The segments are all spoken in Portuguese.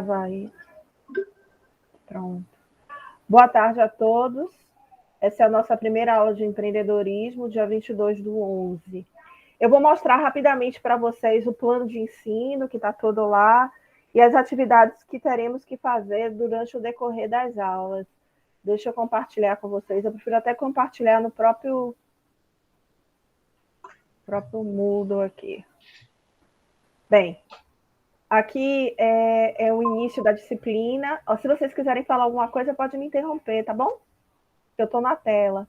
Vai. Pronto. Boa tarde a todos. Essa é a nossa primeira aula de empreendedorismo, dia 22/11. Eu vou mostrar rapidamente para vocês o plano de ensino, que está todo lá, e as atividades que teremos que fazer durante o decorrer das aulas. Deixa eu compartilhar com vocês. Eu prefiro até compartilhar no próprio Moodle aqui. Bem, aqui é o início da disciplina. Se vocês quiserem falar alguma coisa, pode me interromper, tá bom? Eu estou na tela.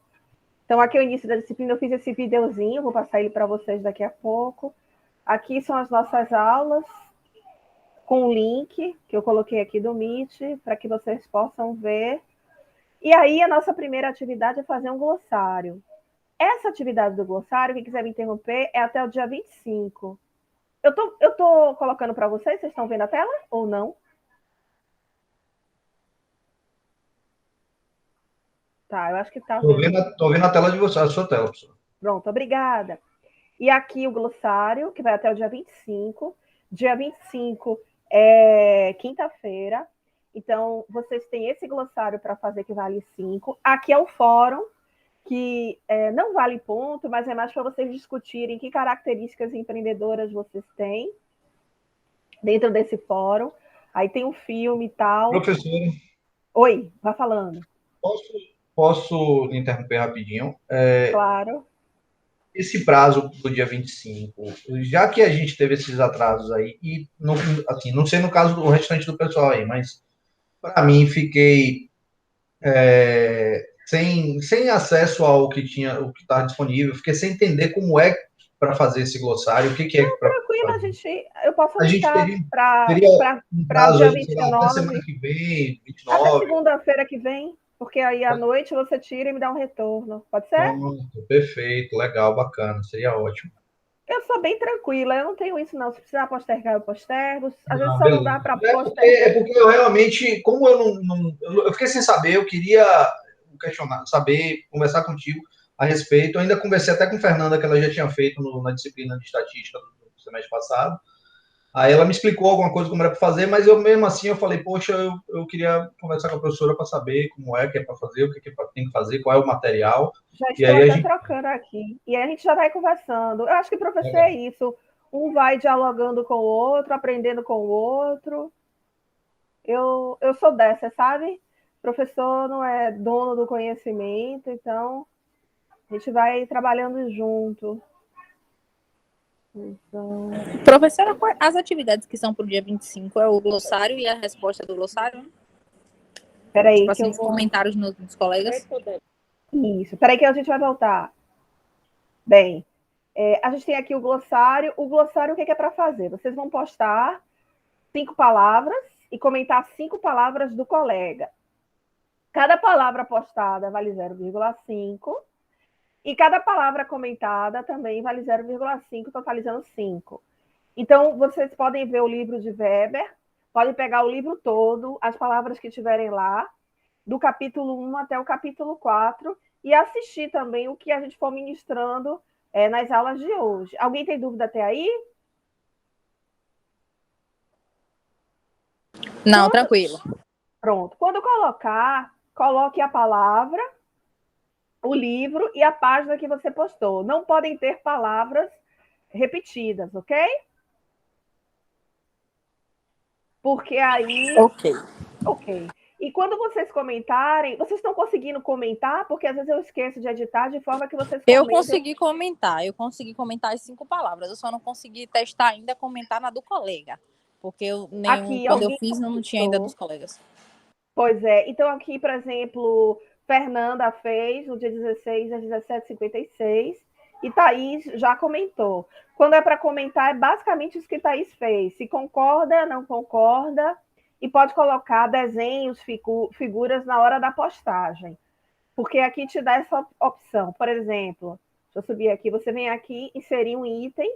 Então, aqui é o início da disciplina. Eu fiz esse videozinho, vou passar ele para vocês daqui a pouco. Aqui são as nossas aulas, com o link que eu coloquei aqui do Meet, para que vocês possam ver. E aí, a nossa primeira atividade é fazer um glossário. Essa atividade do glossário, quem quiser me interromper, é até o dia 25. Eu tô colocando para vocês estão vendo a tela ou não? Tá, eu acho que tá vendo. Tô vendo a tela de você, a sua tela, professor. Pronto, obrigada. E aqui o glossário, que vai até o dia 25. Dia 25 é quinta-feira. Então, vocês têm esse glossário para fazer que vale 5. Aqui é o fórum, que não vale ponto, mas é mais para vocês discutirem que características empreendedoras vocês têm dentro desse fórum. Aí tem um filme e tal. Professor, Oi, vai falando. posso interromper rapidinho? Claro. Esse prazo do dia 25, já que a gente teve esses atrasos aí, e não, assim, não sei no caso do restante do pessoal aí, mas para mim fiquei sem acesso ao que tinha, o que estava disponível, fiquei sem entender como é para fazer esse glossário, o que é Não, para tranquilo, fazer. eu posso A gente aumentar teria um para prazo dia aí, sei lá, até semana 29. que vem, Até 29. segunda-feira que vem, porque aí à noite você tira e me dá um retorno. Pode ser? Pronto, perfeito, legal, bacana, seria ótimo. Eu sou bem tranquila, eu não tenho isso não. Se precisar postergar, eu postergo. Às vezes Ah, só não beleza. dá para É postergar. porque eu realmente, como eu fiquei sem saber, eu queria questionar, saber, conversar contigo a respeito. Eu ainda conversei até com a Fernanda, que ela já tinha feito na disciplina de estatística do semestre passado. Aí ela me explicou alguma coisa como era para fazer, mas eu mesmo assim eu falei, poxa, eu queria conversar com a professora para saber como é que é para fazer, o que tem que fazer, qual é o material. Já E estou aí a até gente. trocando aqui. E aí a gente já vai conversando. Eu acho que professor é Legal. isso. Um vai dialogando com o outro, aprendendo com o outro. Eu sou dessa, sabe? Professor não é dono do conhecimento, então a gente vai trabalhando junto. Então, Professora, as atividades que são para o dia 25 é o glossário e a resposta do glossário? peraí Tipo que assim, eu os vou. comentários dos colegas? Isso, peraí que a gente vai voltar. Bem, a gente tem aqui o glossário. O glossário, o que é para fazer? Vocês vão postar 5 palavras e comentar 5 palavras do colega. Cada palavra postada vale 0,5 e cada palavra comentada também vale 0,5, totalizando 5. Então, vocês podem ver o livro de Weber, podem pegar o livro todo, as palavras que tiverem lá, do capítulo 1 até o capítulo 4, e assistir também o que a gente for ministrando nas aulas de hoje. Alguém tem dúvida até aí? Não, tranquilo. Pronto. Quando colocar, coloque a palavra, o livro e a página que você postou. Não podem ter palavras repetidas, ok? Porque aí. Ok. Ok. E quando vocês comentarem, vocês estão conseguindo comentar? Porque às vezes eu esqueço de editar de forma que vocês Eu comentem. consegui comentar as 5 palavras. Eu só não consegui testar ainda comentar na do colega. Porque Aqui, quando eu alguém fiz, não tinha ainda dos comentou. colegas. Pois é. Então, aqui, por exemplo, Fernanda fez no dia 16 às 17h56 e Thaís já comentou. Quando é para comentar, é basicamente isso que Thaís fez. Se concorda, não concorda, e pode colocar desenhos, figuras na hora da postagem. Porque aqui te dá essa opção. Por exemplo, deixa eu subir aqui, você vem aqui, inserir um item,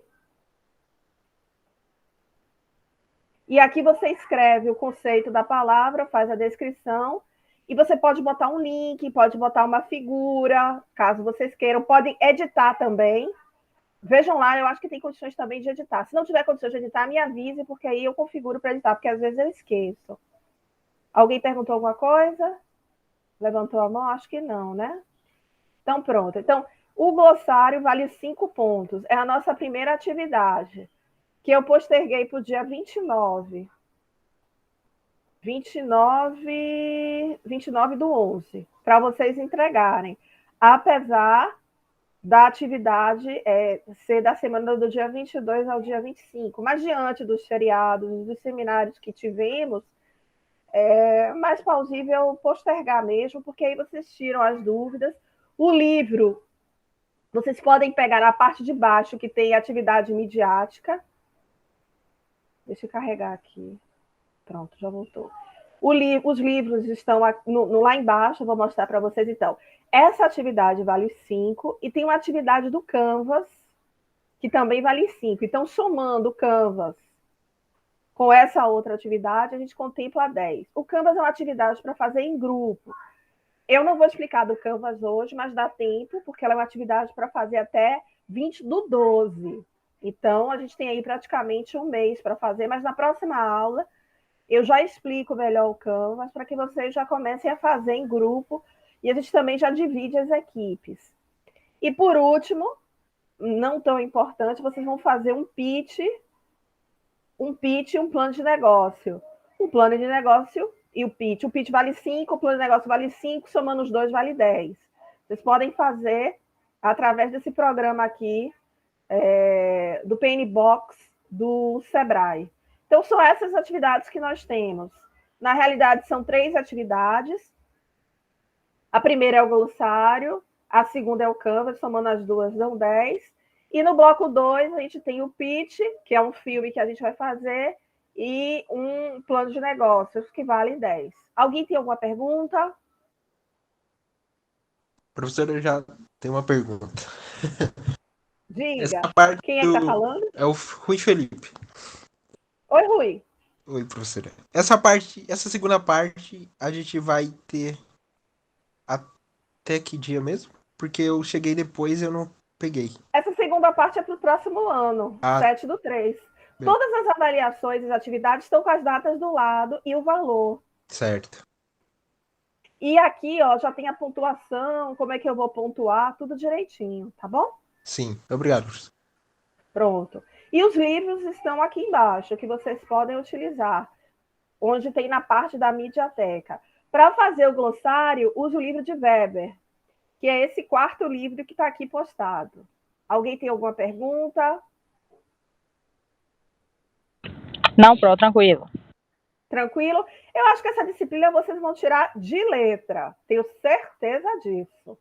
e aqui você escreve o conceito da palavra, faz a descrição, e você pode botar um link, pode botar uma figura, caso vocês queiram. Podem editar também. Vejam lá, eu acho que tem condições também de editar. Se não tiver condições de editar, me avise, porque aí eu configuro para editar, porque às vezes eu esqueço. Alguém perguntou alguma coisa? Levantou a mão? Acho que não, né? Então, pronto. Então, o glossário vale 5 pontos. É a nossa primeira atividade, que eu posterguei para o dia 29 do 11, para vocês entregarem. Apesar da atividade ser da semana do dia 22 ao dia 25. Mas diante dos feriados, dos seminários que tivemos, é mais plausível postergar mesmo, porque aí vocês tiram as dúvidas. O livro, vocês podem pegar na parte de baixo, que tem atividade midiática. Deixa eu carregar aqui. Pronto, já voltou. Os livros estão lá embaixo, eu vou mostrar para vocês então. Essa atividade vale 5 e tem uma atividade do Canvas, que também vale 5. Então, somando o Canvas com essa outra atividade, a gente contempla 10. O Canvas é uma atividade para fazer em grupo. Eu não vou explicar do Canvas hoje, mas dá tempo, porque ela é uma atividade para fazer até 20 do 12. Então, a gente tem aí praticamente um mês para fazer, mas na próxima aula eu já explico melhor o Canvas para que vocês já comecem a fazer em grupo e a gente também já divide as equipes. E por último, não tão importante, vocês vão fazer um pitch e um plano de negócio. O plano de negócio e o pitch. O pitch vale 5, o plano de negócio vale 5, somando os dois vale 10. Vocês podem fazer através desse programa aqui, do PN Box do Sebrae. Então, são essas atividades que nós temos. Na realidade, são 3 atividades. A primeira é o glossário, a segunda é o Canvas, somando as duas dão 10. E no bloco 2, a gente tem o pitch, que é um filme que a gente vai fazer, e um plano de negócios, que vale 10. Alguém tem alguma pergunta? Professora, eu já tenho uma pergunta. Diga. Essa parte Quem é que está falando? é o Rui Felipe. Oi, Rui. Oi, professora. Essa segunda parte, a gente vai ter até que dia mesmo? Porque eu cheguei depois e eu não peguei. Essa segunda parte é para o próximo ano, 7/3. Todas as avaliações e as atividades estão com as datas do lado e o valor. Certo. E aqui, ó, já tem a pontuação, como é que eu vou pontuar, tudo direitinho, tá bom? Sim, obrigado, professor. Pronto. E os livros estão aqui embaixo, que vocês podem utilizar, onde tem na parte da mediateca. Para fazer o glossário, use o livro de Weber, que é esse 4º livro que está aqui postado. Alguém tem alguma pergunta? Não, Pro, tranquilo. Tranquilo? Eu acho que essa disciplina vocês vão tirar de letra, tenho certeza disso.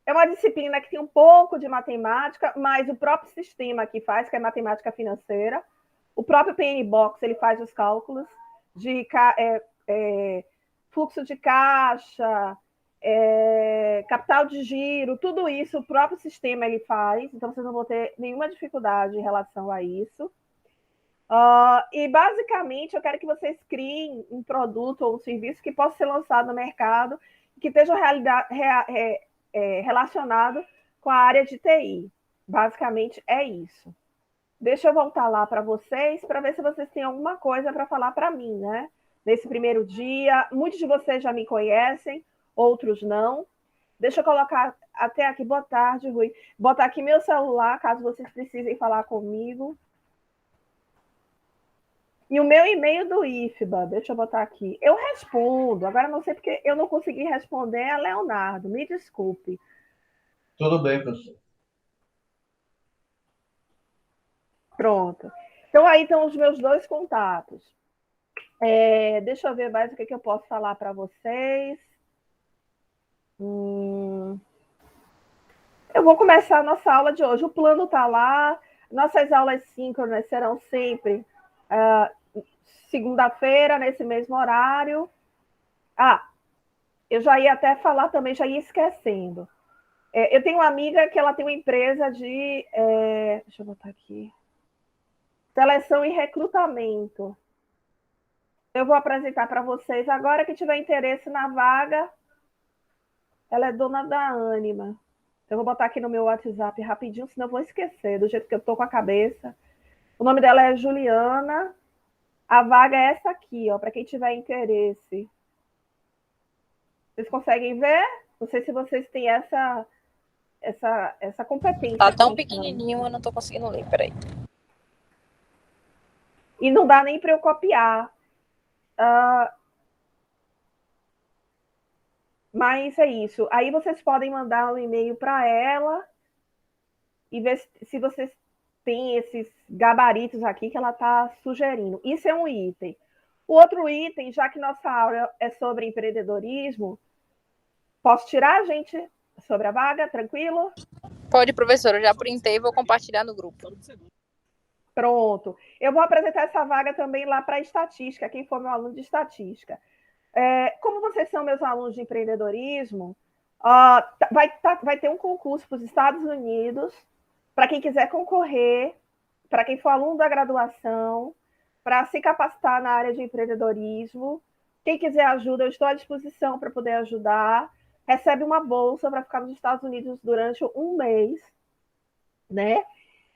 É uma disciplina que tem um pouco de matemática, mas o próprio sistema que faz, que é matemática financeira, o próprio PN Box, ele faz os cálculos de fluxo de caixa, capital de giro, tudo isso, o próprio sistema ele faz, então vocês não vão ter nenhuma dificuldade em relação a isso. E, basicamente, eu quero que vocês criem um produto ou um serviço que possa ser lançado no mercado, que esteja relacionado com a área de TI. Basicamente, é isso. Deixa eu voltar lá para vocês, para ver se vocês têm alguma coisa para falar para mim, né? Nesse primeiro dia, muitos de vocês já me conhecem, outros não. Deixa eu colocar até aqui, boa tarde, Rui. Botar aqui meu celular, caso vocês precisem falar comigo. E o meu e-mail do IFBA, deixa eu botar aqui. Eu respondo, agora não sei porque eu não consegui responder a Leonardo, me desculpe. Tudo bem, professor. Pronto. Então, aí estão os meus 2 contatos. Deixa eu ver mais o que eu posso falar para vocês. Eu vou começar a nossa aula de hoje. O plano está lá. Nossas aulas síncronas serão sempre segunda-feira, nesse mesmo horário. Eu já ia até falar também, já ia esquecendo. Eu tenho uma amiga que ela tem uma empresa de... deixa eu botar aqui. Seleção e recrutamento. Eu vou apresentar para vocês. Agora, que tiver interesse na vaga, ela é dona da Ânima. Então, eu vou botar aqui no meu WhatsApp rapidinho, senão eu vou esquecer, do jeito que eu estou com a cabeça. O nome dela é Juliana. A vaga é essa aqui, ó, para quem tiver interesse. Vocês conseguem ver? Não sei se vocês têm essa competência. Tá tão pequenininho, eu não tô conseguindo ler, peraí. E não dá nem para eu copiar. Mas é isso. Aí vocês podem mandar um e-mail para ela e ver se vocês têm esses gabaritos aqui que ela está sugerindo. Isso é um item. O outro item, já que nossa aula é sobre empreendedorismo, posso tirar, gente, sobre a vaga? Tranquilo? Pode, professor, eu já printei e vou compartilhar no grupo. Pronto. Eu vou apresentar essa vaga também lá para a estatística, quem for meu aluno de estatística. Como vocês são meus alunos de empreendedorismo, vai ter um concurso para os Estados Unidos, para quem quiser concorrer, para quem for aluno da graduação, para se capacitar na área de empreendedorismo. Quem quiser ajuda, eu estou à disposição para poder ajudar. Recebe uma bolsa para ficar nos Estados Unidos durante um mês, né?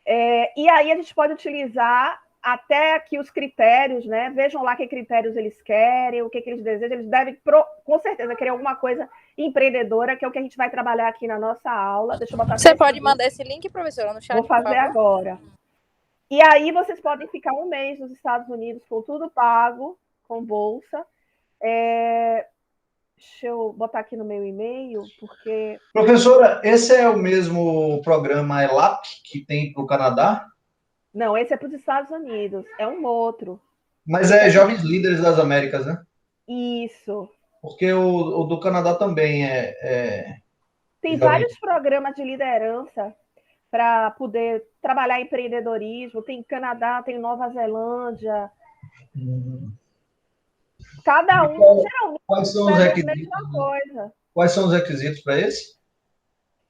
E aí a gente pode utilizar até aqui os critérios, né? Vejam lá que critérios eles querem, o que eles desejam. Eles devem, com certeza, querer alguma coisa empreendedora, que é o que a gente vai trabalhar aqui na nossa aula. Deixa eu botar Você pode mandar esse link, professora, no chat, vou fazer por favor? agora. E aí vocês podem ficar um mês nos Estados Unidos com tudo pago, com bolsa. Deixa eu botar aqui no meu e-mail, porque... Professora, esse é o mesmo programa ELAP que tem para o Canadá? Não, esse é para os Estados Unidos, é um outro. Mas é Jovens Líderes das Américas, né? Isso. Porque o do Canadá também Tem Jovem. vários programas de liderança para poder trabalhar empreendedorismo. Tem Canadá, tem Nova Zelândia. Cada um, geralmente, Quais são os pede a requisitos? mesma coisa. Quais são os requisitos para esse?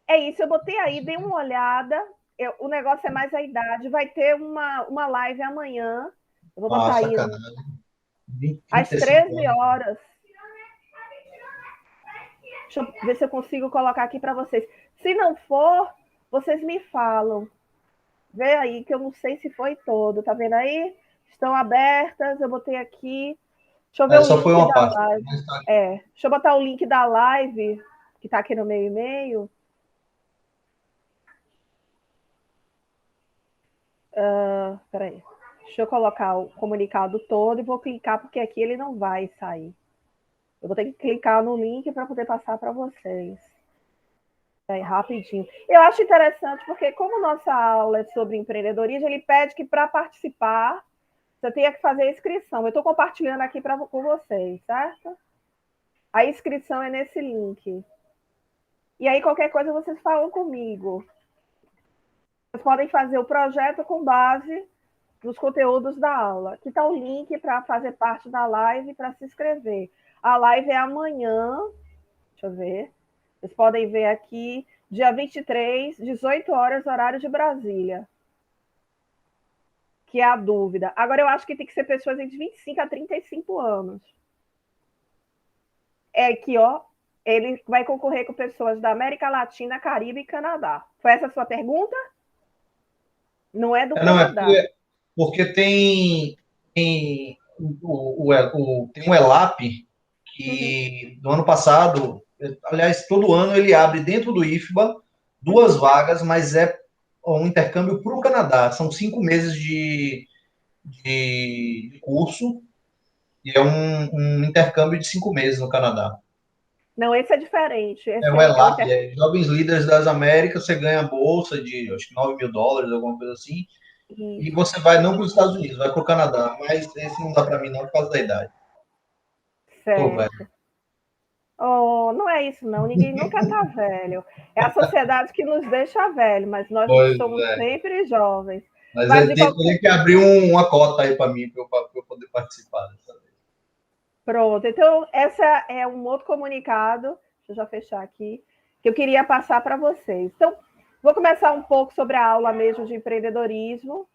É isso, eu botei aí, dei uma olhada. O negócio é mais a idade. Vai ter uma live amanhã. Eu vou botar aí às 13 horas. Deixa eu ver se eu consigo colocar aqui para vocês. Se não for, vocês me falam. Vê aí, que eu não sei se foi todo. Tá vendo aí? Estão abertas, eu botei aqui. Deixa eu ver o só link foi uma da parte. live. Deixa eu botar o link da live, que está aqui no meu e-mail. Peraí. Deixa eu colocar o comunicado todo e vou clicar, porque aqui ele não vai sair. Eu vou ter que clicar no link para poder passar para vocês. Rapidinho. Eu acho interessante, porque como nossa aula é sobre empreendedorismo, ele pede que para participar, você tenha que fazer a inscrição. Eu estou compartilhando aqui com vocês, certo? A inscrição é nesse link. E aí, qualquer coisa, vocês falam comigo. Vocês podem fazer o projeto com base nos conteúdos da aula. Aqui está o link para fazer parte da live, para se inscrever. A live é amanhã. Deixa eu ver. Vocês podem ver aqui, dia 23, 18 horas, horário de Brasília. Que é a dúvida. Agora, eu acho que tem que ser pessoas entre 25 a 35 anos. Aqui, ó, ele vai concorrer com pessoas da América Latina, Caribe e Canadá. Foi essa a sua pergunta? Não é do Canadá. Porque tem um ELAP que, do ano passado, aliás, todo ano ele abre dentro do IFBA 2 vagas, mas é um intercâmbio para o Canadá. São 5 meses de curso e é um intercâmbio de 5 meses no Canadá. Não, esse é diferente. Esse o ELAP, Jovens Líderes das Américas, você ganha bolsa de, acho que $9 mil, alguma coisa assim, e você vai não para os Estados Unidos, vai para o Canadá, mas esse não dá para mim não, por causa da idade. Certo. Oh, não é isso, não. Ninguém nunca está velho. É a sociedade que nos deixa velho, mas nós somos sempre jovens. Mas tem que abrir uma cota aí para mim, para eu poder participar dessa vez. Pronto. Então, essa é um outro comunicado, deixa eu já fechar aqui, que eu queria passar para vocês. Então, vou começar um pouco sobre a aula mesmo de empreendedorismo.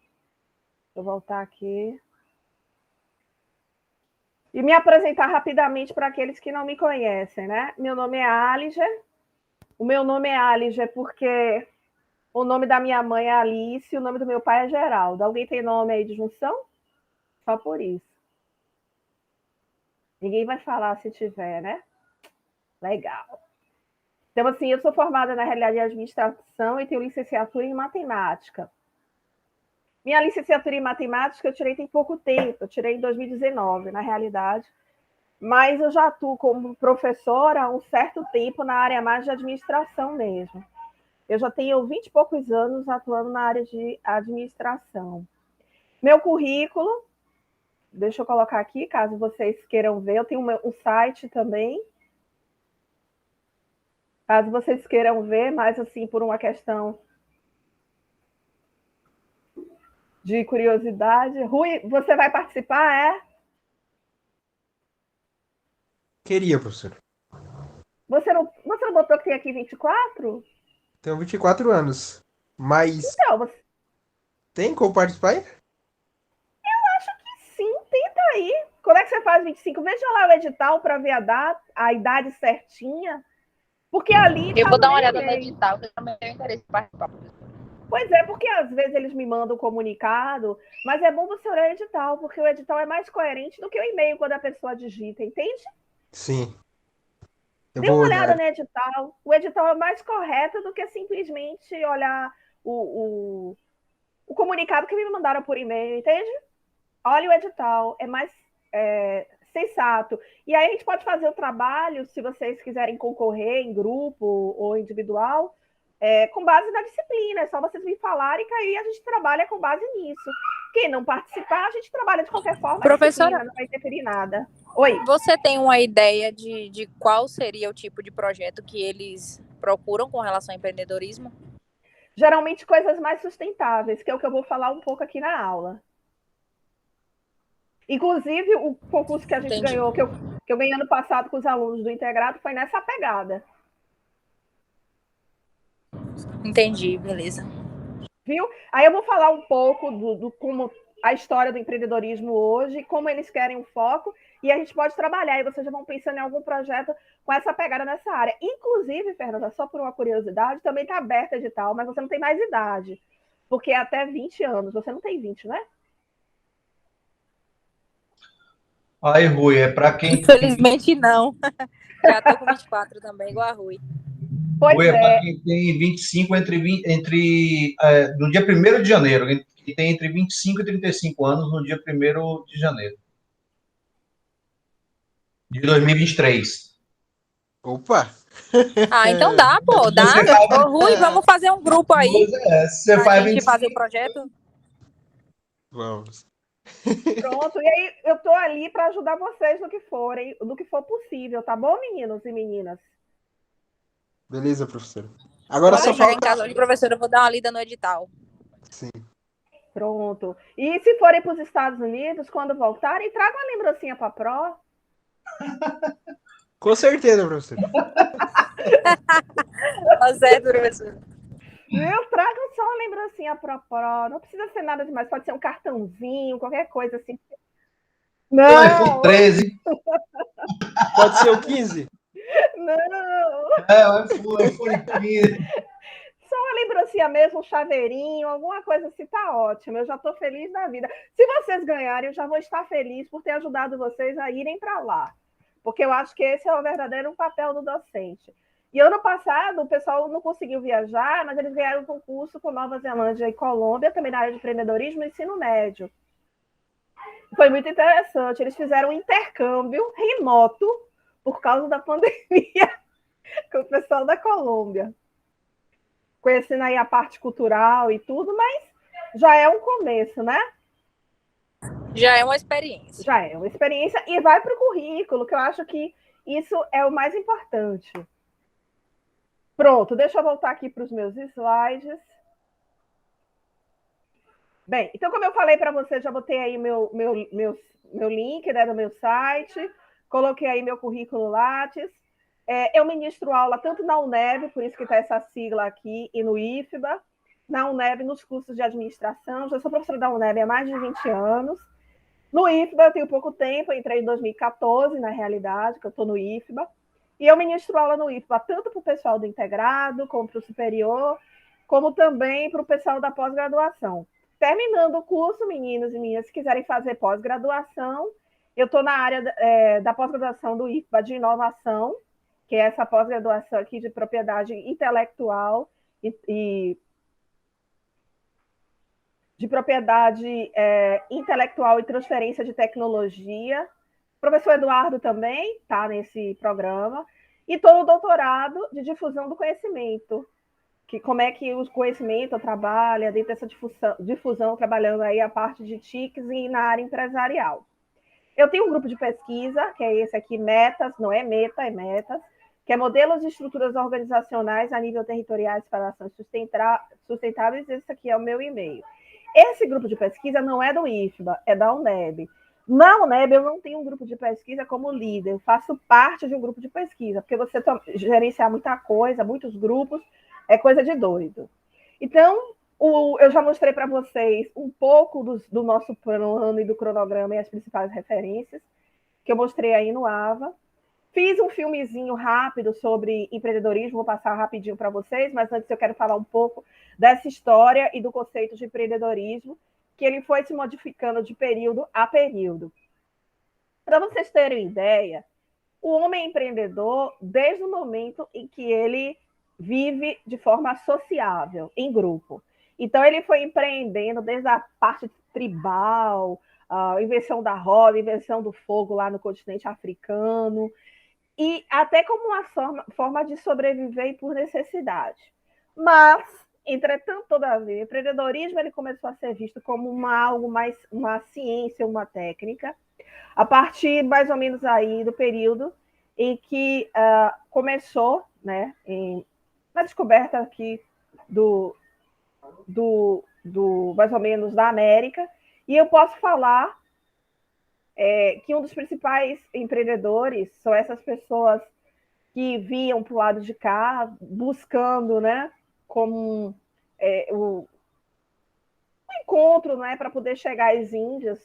Vou voltar aqui. E me apresentar rapidamente para aqueles que não me conhecem, né? Meu nome é Aliger, O meu nome é Alice, é porque o nome da minha mãe é Alice e o nome do meu pai é Geraldo. Alguém tem nome aí de junção? Só por isso. Ninguém vai falar se tiver, né? Legal. Então, assim, eu sou formada na realidade em administração e tenho licenciatura em matemática. Minha licenciatura em matemática eu tirei tem pouco tempo, eu tirei em 2019, na realidade. Mas eu já atuo como professora há um certo tempo na área mais de administração mesmo. Eu já tenho 20 e poucos anos atuando na área de administração. Meu currículo, deixa eu colocar aqui, caso vocês queiram ver, eu tenho um site também. Caso vocês queiram ver, mas assim, por uma questão de curiosidade. Rui, você vai participar, é? Queria, professor. Você não botou que tem aqui 24? Tenho 24 anos. Mas Então, você... tem como participar? sim, tenta aí. Quando é que você faz 25? Veja lá o edital para ver a idade certinha. Porque ali Eu tá vou no dar uma meu olhada no e-mail. edital, que eu também tenho interesse em participar. Pois é, porque às vezes eles me mandam um comunicado, mas é bom você olhar o edital, porque o edital é mais coerente do que o e-mail quando a pessoa digita, entende? Sim. Eu Dê vou uma olhada olhar. no edital. O edital é mais correto do que simplesmente olhar o comunicado que me mandaram por e-mail, entende? Olha o edital, é mais sensato. E aí a gente pode fazer o trabalho, se vocês quiserem concorrer em grupo ou individual, com base na disciplina. É só vocês me falarem que aí a gente trabalha com base nisso. Quem não participar, a gente trabalha de qualquer forma, a disciplina Professora, não vai interferir em nada. Oi. você tem uma ideia de qual seria o tipo de projeto que eles procuram com relação ao empreendedorismo? Geralmente coisas mais sustentáveis, que é o que eu vou falar um pouco aqui na aula. Inclusive, o concurso que a gente Entendi. ganhou, que eu ganhei ano passado com os alunos do Integrado, foi nessa pegada. Entendi, beleza. Viu? Aí eu vou falar um pouco do como a história do empreendedorismo hoje, como eles querem o foco, e a gente pode trabalhar, e vocês já vão pensando em algum projeto com essa pegada nessa área. Inclusive, Fernanda, só por uma curiosidade, também está aberta edital, mas você não tem mais idade, porque é até 20 anos, você não tem 20, né? Aí, Rui, é para quem Infelizmente não. Já tô com 24 também, igual a Rui. Pois Rui é para é, quem tem 25 no dia 1º de janeiro, que tem entre 25 e 35 anos no dia 1º de janeiro de 2023. Opa! Ah, então dá, pô, dá. Você faz, Ô, Rui, vamos fazer um grupo aí você pra faz gente 25. fazer o projeto? Vamos. pronto. E aí eu tô ali para ajudar vocês no que forem, no que for possível, tá bom, meninos e meninas? Beleza, professora. Agora Quando só eu chegar em falta. casa hoje, professora, eu vou dar uma lida no edital. Sim. Pronto. E se forem para os Estados Unidos, quando voltarem, tragam uma lembrancinha para a Pro. Com certeza, professora. Tá certo, professora. Viu? Tragam só uma lembrancinha para a Pro. Não precisa ser nada demais, pode ser um cartãozinho, qualquer coisa assim. Tem um iPhone Não, 13. Pode ser o 15? não. O iPhone 15. Só uma lembrancinha mesmo, um chaveirinho, alguma coisa assim, tá ótimo. Eu já estou feliz da vida. Se vocês ganharem, eu já vou estar feliz por ter ajudado vocês a irem para lá. Porque eu acho que esse é o verdadeiro papel do docente. E ano passado, o pessoal não conseguiu viajar, mas eles ganharam um concurso com Nova Zelândia e Colômbia, também na área de empreendedorismo e ensino médio. Foi muito interessante. Eles fizeram um intercâmbio remoto por causa da pandemia com o pessoal da Colômbia. Conhecendo aí a parte cultural e tudo, mas já é um começo, né? Já é uma experiência. Já é uma experiência e vai para o currículo, que eu acho que isso é o mais importante. Pronto, deixa eu voltar aqui para os meus slides. Bem, então, como eu falei para você, já botei aí meu link, né, do meu site, coloquei aí meu currículo Lattes. Eu ministro aula tanto na UNEB, por isso que está essa sigla aqui, e no IFBA, na UNEB, nos cursos de administração. Já sou professora da UNEB há mais de 20 anos. No IFBA eu tenho pouco tempo, entrei em 2014, na realidade, que eu estou no IFBA. E eu ministro aula no IFBA, tanto para o pessoal do integrado, como para o superior, como também para o pessoal da pós-graduação. Terminando o curso, meninos e meninas, se quiserem fazer pós-graduação, eu estou na área da pós-graduação do IFBA de inovação, que é essa pós-graduação aqui de propriedade intelectual e de propriedade intelectual e transferência de tecnologia. O professor Eduardo também está nesse programa. E estou no doutorado de difusão do conhecimento, que como é que o conhecimento trabalha dentro dessa difusão, trabalhando aí a parte de TICs e na área empresarial. Eu tenho um grupo de pesquisa, que é esse aqui, Metas, não é Meta, é Metas, que é Modelos e Estruturas Organizacionais a Nível Territoriais para Ações Sustentáveis. Esse aqui é o meu e-mail. Esse grupo de pesquisa não é do IFBA, é da UNEB. Na UNEB, eu não tenho um grupo de pesquisa como líder, eu faço parte de um grupo de pesquisa, porque você gerenciar muita coisa, muitos grupos, é coisa de doido. Então, eu já mostrei para vocês um pouco do nosso plano e do cronograma e as principais referências, que eu mostrei aí no AVA. Fiz um filmezinho rápido sobre empreendedorismo, vou passar rapidinho para vocês, mas antes eu quero falar um pouco dessa história e do conceito de empreendedorismo, que ele foi se modificando de período a período. Para vocês terem ideia, o homem é empreendedor desde o momento em que ele vive de forma sociável, em grupo. Então, ele foi empreendendo desde a parte tribal, a invenção da roda, invenção do fogo lá no continente africano, e até como uma forma de sobreviver e por necessidade. Mas, entretanto, todavia, o empreendedorismo ele começou a ser visto como algo mais, uma ciência, uma técnica, a partir mais ou menos aí do período em que começou, né, na descoberta aqui do mais ou menos da América, e eu posso falar que um dos principais empreendedores são essas pessoas que viam para o lado de cá, buscando, né, como o encontro, né, para poder chegar às Índias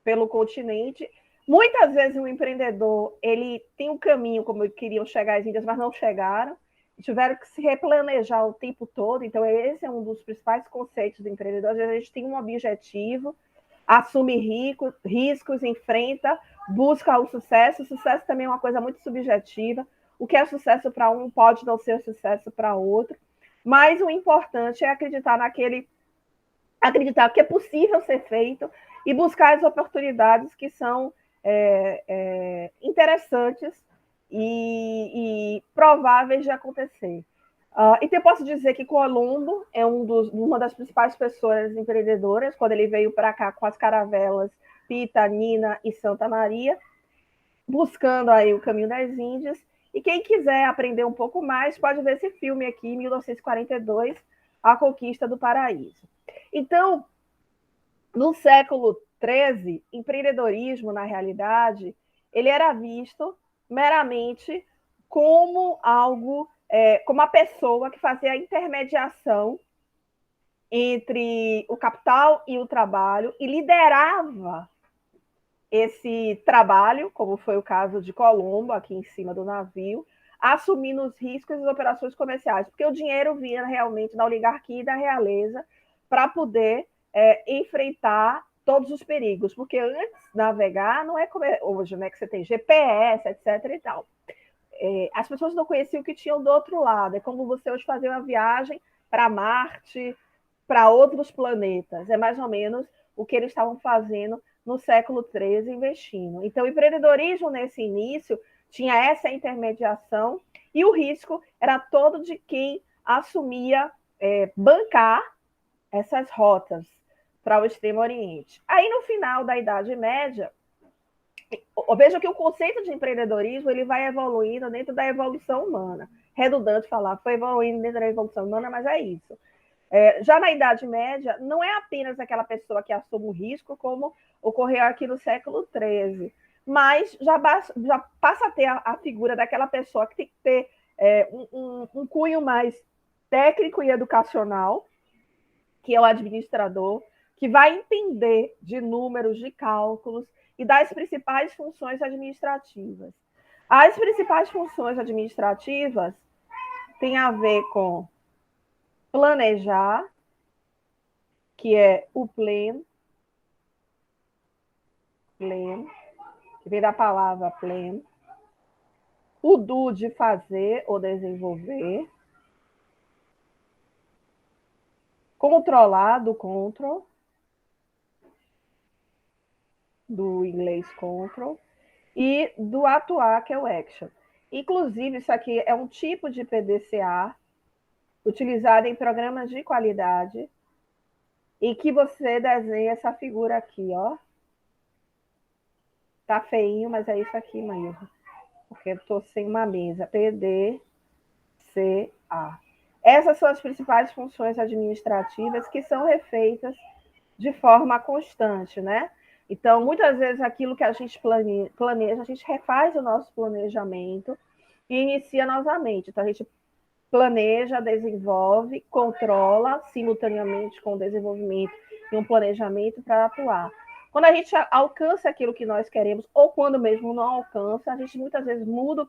pelo continente. Muitas vezes o empreendedor ele tem um caminho como queriam chegar às Índias, mas não chegaram, tiveram que se replanejar o tempo todo. Então esse é um dos principais conceitos do empreendedor. Às vezes a gente tem um objetivo, assume riscos, enfrenta, busca o sucesso. O sucesso também é uma coisa muito subjetiva. O que é sucesso para um pode não ser sucesso para outro. Mas o importante é acreditar que é possível ser feito e buscar as oportunidades que são interessantes e prováveis de acontecer. Então, eu posso dizer que Colombo é uma das principais pessoas empreendedoras, quando ele veio para cá com as caravelas Pita, Nina e Santa Maria, buscando aí o caminho das Índias. E quem quiser aprender um pouco mais, pode ver esse filme aqui, 1942, A Conquista do Paraíso. Então, no século XIII, empreendedorismo, na realidade, ele era visto meramente como algo, como a pessoa que fazia a intermediação entre o capital e o trabalho e liderava esse trabalho, como foi o caso de Colombo, aqui em cima do navio, assumindo os riscos das operações comerciais, porque o dinheiro vinha realmente da oligarquia e da realeza para poder enfrentar todos os perigos, porque antes navegar não é como hoje, né, que você tem GPS, etc. e tal. As pessoas não conheciam o que tinham do outro lado. É como você hoje fazer uma viagem para Marte, para outros planetas. É mais ou menos o que eles estavam fazendo no século XIII, investindo. Então, o empreendedorismo, nesse início, tinha essa intermediação e o risco era todo de quem assumia bancar essas rotas para o Extremo Oriente. Aí, no final da Idade Média, veja que o conceito de empreendedorismo ele vai evoluindo dentro da evolução humana. Redundante falar, foi evoluindo dentro da evolução humana, mas é isso. Já na Idade Média, não é apenas aquela pessoa que assume o risco, como ocorreu aqui no século XIII, mas já passa a ter a figura daquela pessoa que tem que ter um cunho mais técnico e educacional, que é o administrador, que vai entender de números, de cálculos e das principais funções administrativas. As principais funções administrativas têm a ver com planejar, que é o plan, que vem da palavra plan, o do de fazer ou desenvolver, controlar, do control, do inglês control, e do atuar, que é o action. Inclusive, isso aqui é um tipo de PDCA utilizado em programas de qualidade e que você desenha essa figura aqui, ó. Tá feinho, mas é isso aqui mesmo. Porque eu tô sem uma mesa. PDCA. Essas são as principais funções administrativas que são refeitas de forma constante, né? Então, muitas vezes, aquilo que a gente planeja, a gente refaz o nosso planejamento e inicia novamente. Então, a gente planeja, desenvolve, controla simultaneamente com o desenvolvimento e um planejamento para atuar. Quando a gente alcança aquilo que nós queremos, ou quando mesmo não alcança, a gente muitas vezes muda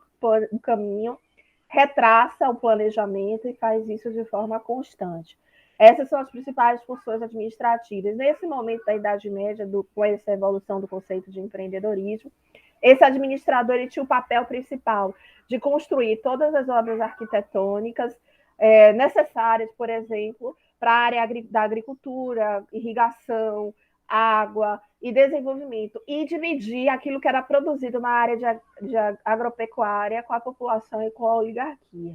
o caminho, retraça o planejamento e faz isso de forma constante. Essas são as principais funções administrativas. Nesse momento da Idade Média, com essa evolução do conceito de empreendedorismo, esse administrador ele tinha o papel principal de construir todas as obras arquitetônicas necessárias, por exemplo, para a área da agricultura, irrigação, água e desenvolvimento, e dividir aquilo que era produzido na área de agropecuária com a população e com a oligarquia.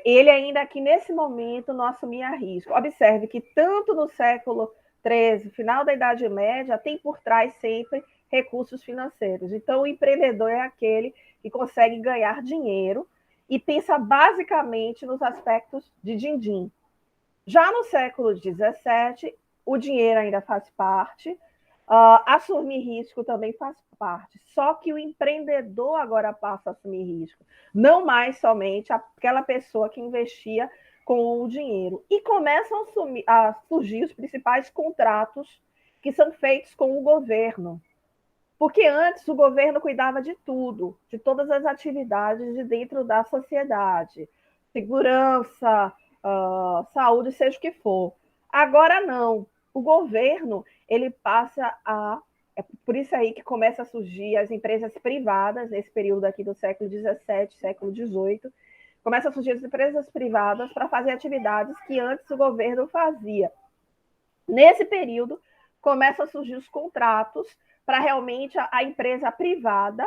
Ele ainda aqui, nesse momento, não assumia risco. Observe que tanto no século XIII, final da Idade Média, tem por trás sempre recursos financeiros. Então, o empreendedor é aquele que consegue ganhar dinheiro e pensa basicamente nos aspectos de din-din. Já no século XVII, o dinheiro ainda faz parte, assumir risco também faz parte. Só que o empreendedor agora passa a assumir risco, não mais somente aquela pessoa que investia com o dinheiro. E começam a surgir os principais contratos que são feitos com o governo. Porque antes o governo cuidava de tudo, de todas as atividades de dentro da sociedade, segurança, saúde, seja o que for. Agora não. O governo ele passa a... É por isso aí que começa a surgir as empresas privadas, nesse período aqui do século XVII, século XVIII, começam a surgir as empresas privadas para fazer atividades que antes o governo fazia. Nesse período, começam a surgir os contratos para realmente a empresa privada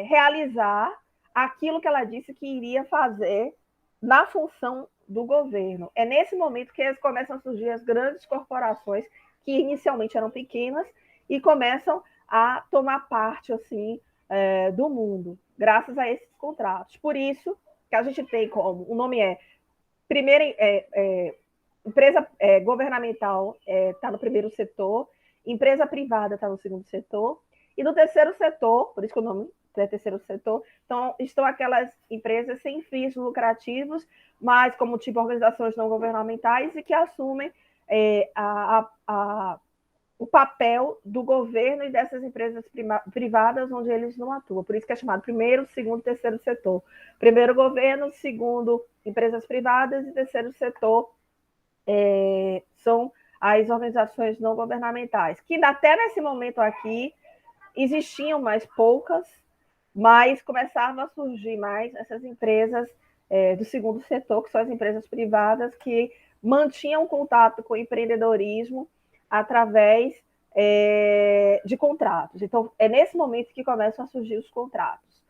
realizar aquilo que ela disse que iria fazer na função do governo. É nesse momento que começam a surgir as grandes corporações, que inicialmente eram pequenas, e começam a tomar parte assim, do mundo, graças a esses contratos. Por isso que a gente tem como, o nome primeira empresa governamental está no primeiro setor, empresa privada está no segundo setor, e no terceiro setor, por isso que o nome é terceiro setor, então estão aquelas empresas sem fins lucrativos, mas como tipo organizações não governamentais e que assumem o papel do governo e dessas empresas privadas onde eles não atuam. Por isso que é chamado primeiro, segundo, terceiro setor. Primeiro governo, segundo empresas privadas e terceiro setor são as organizações não governamentais, que até nesse momento aqui existiam mais poucas, mas começavam a surgir mais essas empresas do segundo setor, que são as empresas privadas que mantinham contato com o empreendedorismo através de contratos. Então, é nesse momento que começam a surgir os contratos.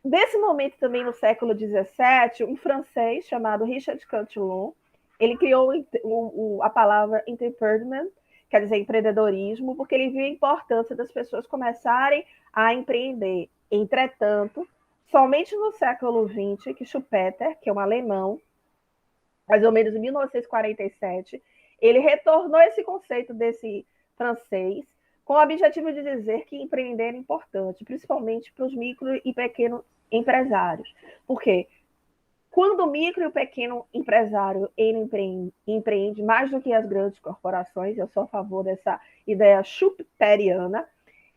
Nesse momento também, no século XVII, um francês chamado Richard Cantillon, ele criou a palavra entrepreneur, quer dizer, empreendedorismo, porque ele viu a importância das pessoas começarem a empreender. Entretanto, somente no século XX, que Schumpeter, que é um alemão, mais ou menos em 1947, ele retornou esse conceito desse francês com o objetivo de dizer que empreender é importante, principalmente para os micro e pequenos empresários. Por quê? Quando o micro e o pequeno empresário ele empreende mais do que as grandes corporações, eu sou a favor dessa ideia schumpeteriana,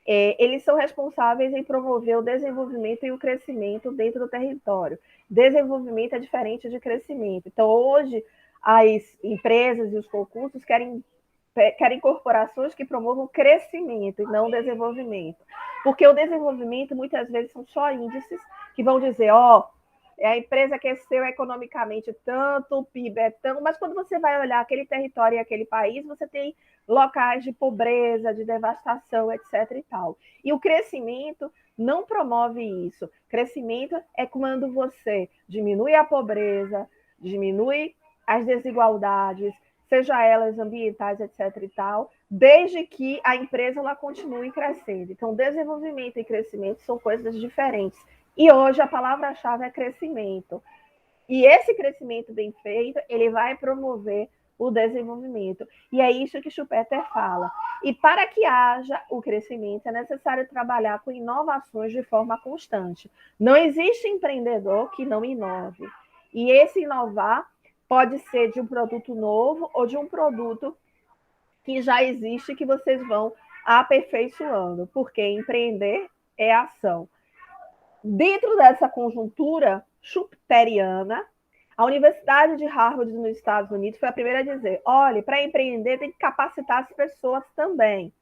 eles são responsáveis em promover o desenvolvimento e o crescimento dentro do território. Desenvolvimento é diferente de crescimento. Então, hoje, as empresas e os concursos querem corporações que promovam crescimento e não desenvolvimento. Porque o desenvolvimento, muitas vezes, são só índices que vão dizer, a empresa cresceu economicamente tanto, o PIB é tanto, mas quando você vai olhar aquele território e aquele país, você tem locais de pobreza, de devastação, etc. e tal. E o crescimento não promove isso. Crescimento é quando você diminui a pobreza, diminui as desigualdades, seja elas ambientais, etc. e tal, desde que a empresa ela continue crescendo. Então, desenvolvimento e crescimento são coisas diferentes. E hoje a palavra-chave é crescimento. E esse crescimento bem feito, ele vai promover o desenvolvimento. E é isso que Schumpeter fala. E para que haja o crescimento, é necessário trabalhar com inovações de forma constante. Não existe empreendedor que não inove. E esse inovar pode ser de um produto novo ou de um produto que já existe que vocês vão aperfeiçoando, porque empreender é ação. Dentro dessa conjuntura schumpeteriana, a Universidade de Harvard, nos Estados Unidos, foi a primeira a dizer, olha, para empreender tem que capacitar as pessoas também.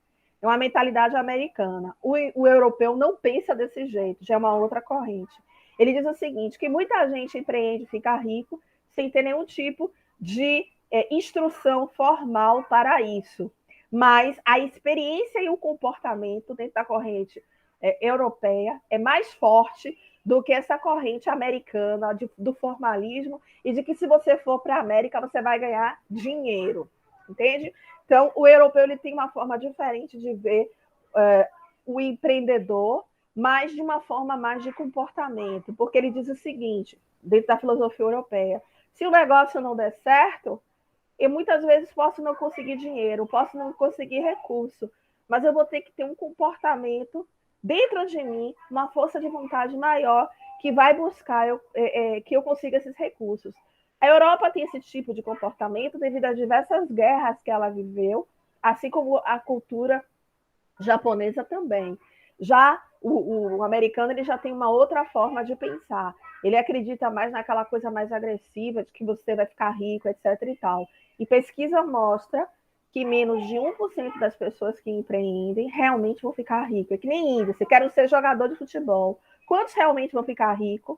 É uma mentalidade americana. O europeu não pensa desse jeito, já é uma outra corrente. Ele diz o seguinte, que muita gente empreende, fica rico, sem ter nenhum tipo de instrução formal para isso. Mas a experiência e o comportamento dentro da corrente europeia é mais forte do que essa corrente americana do formalismo e de que se você for para a América você vai ganhar dinheiro, entende? Então, o europeu ele tem uma forma diferente de ver o empreendedor, mas de uma forma mais de comportamento, porque ele diz o seguinte, dentro da filosofia europeia, se o negócio não der certo, eu muitas vezes posso não conseguir dinheiro, posso não conseguir recurso, mas eu vou ter que ter um comportamento dentro de mim, uma força de vontade maior que vai buscar que eu consiga esses recursos. A Europa tem esse tipo de comportamento devido a diversas guerras que ela viveu, assim como a cultura japonesa também. Já o americano ele já tem uma outra forma de pensar. Ele acredita mais naquela coisa mais agressiva, de que você vai ficar rico, etc. e tal. E pesquisa mostra que menos de 1% das pessoas que empreendem realmente vão ficar ricos. É que nem índice, quero ser jogador de futebol. Quantos realmente vão ficar ricos?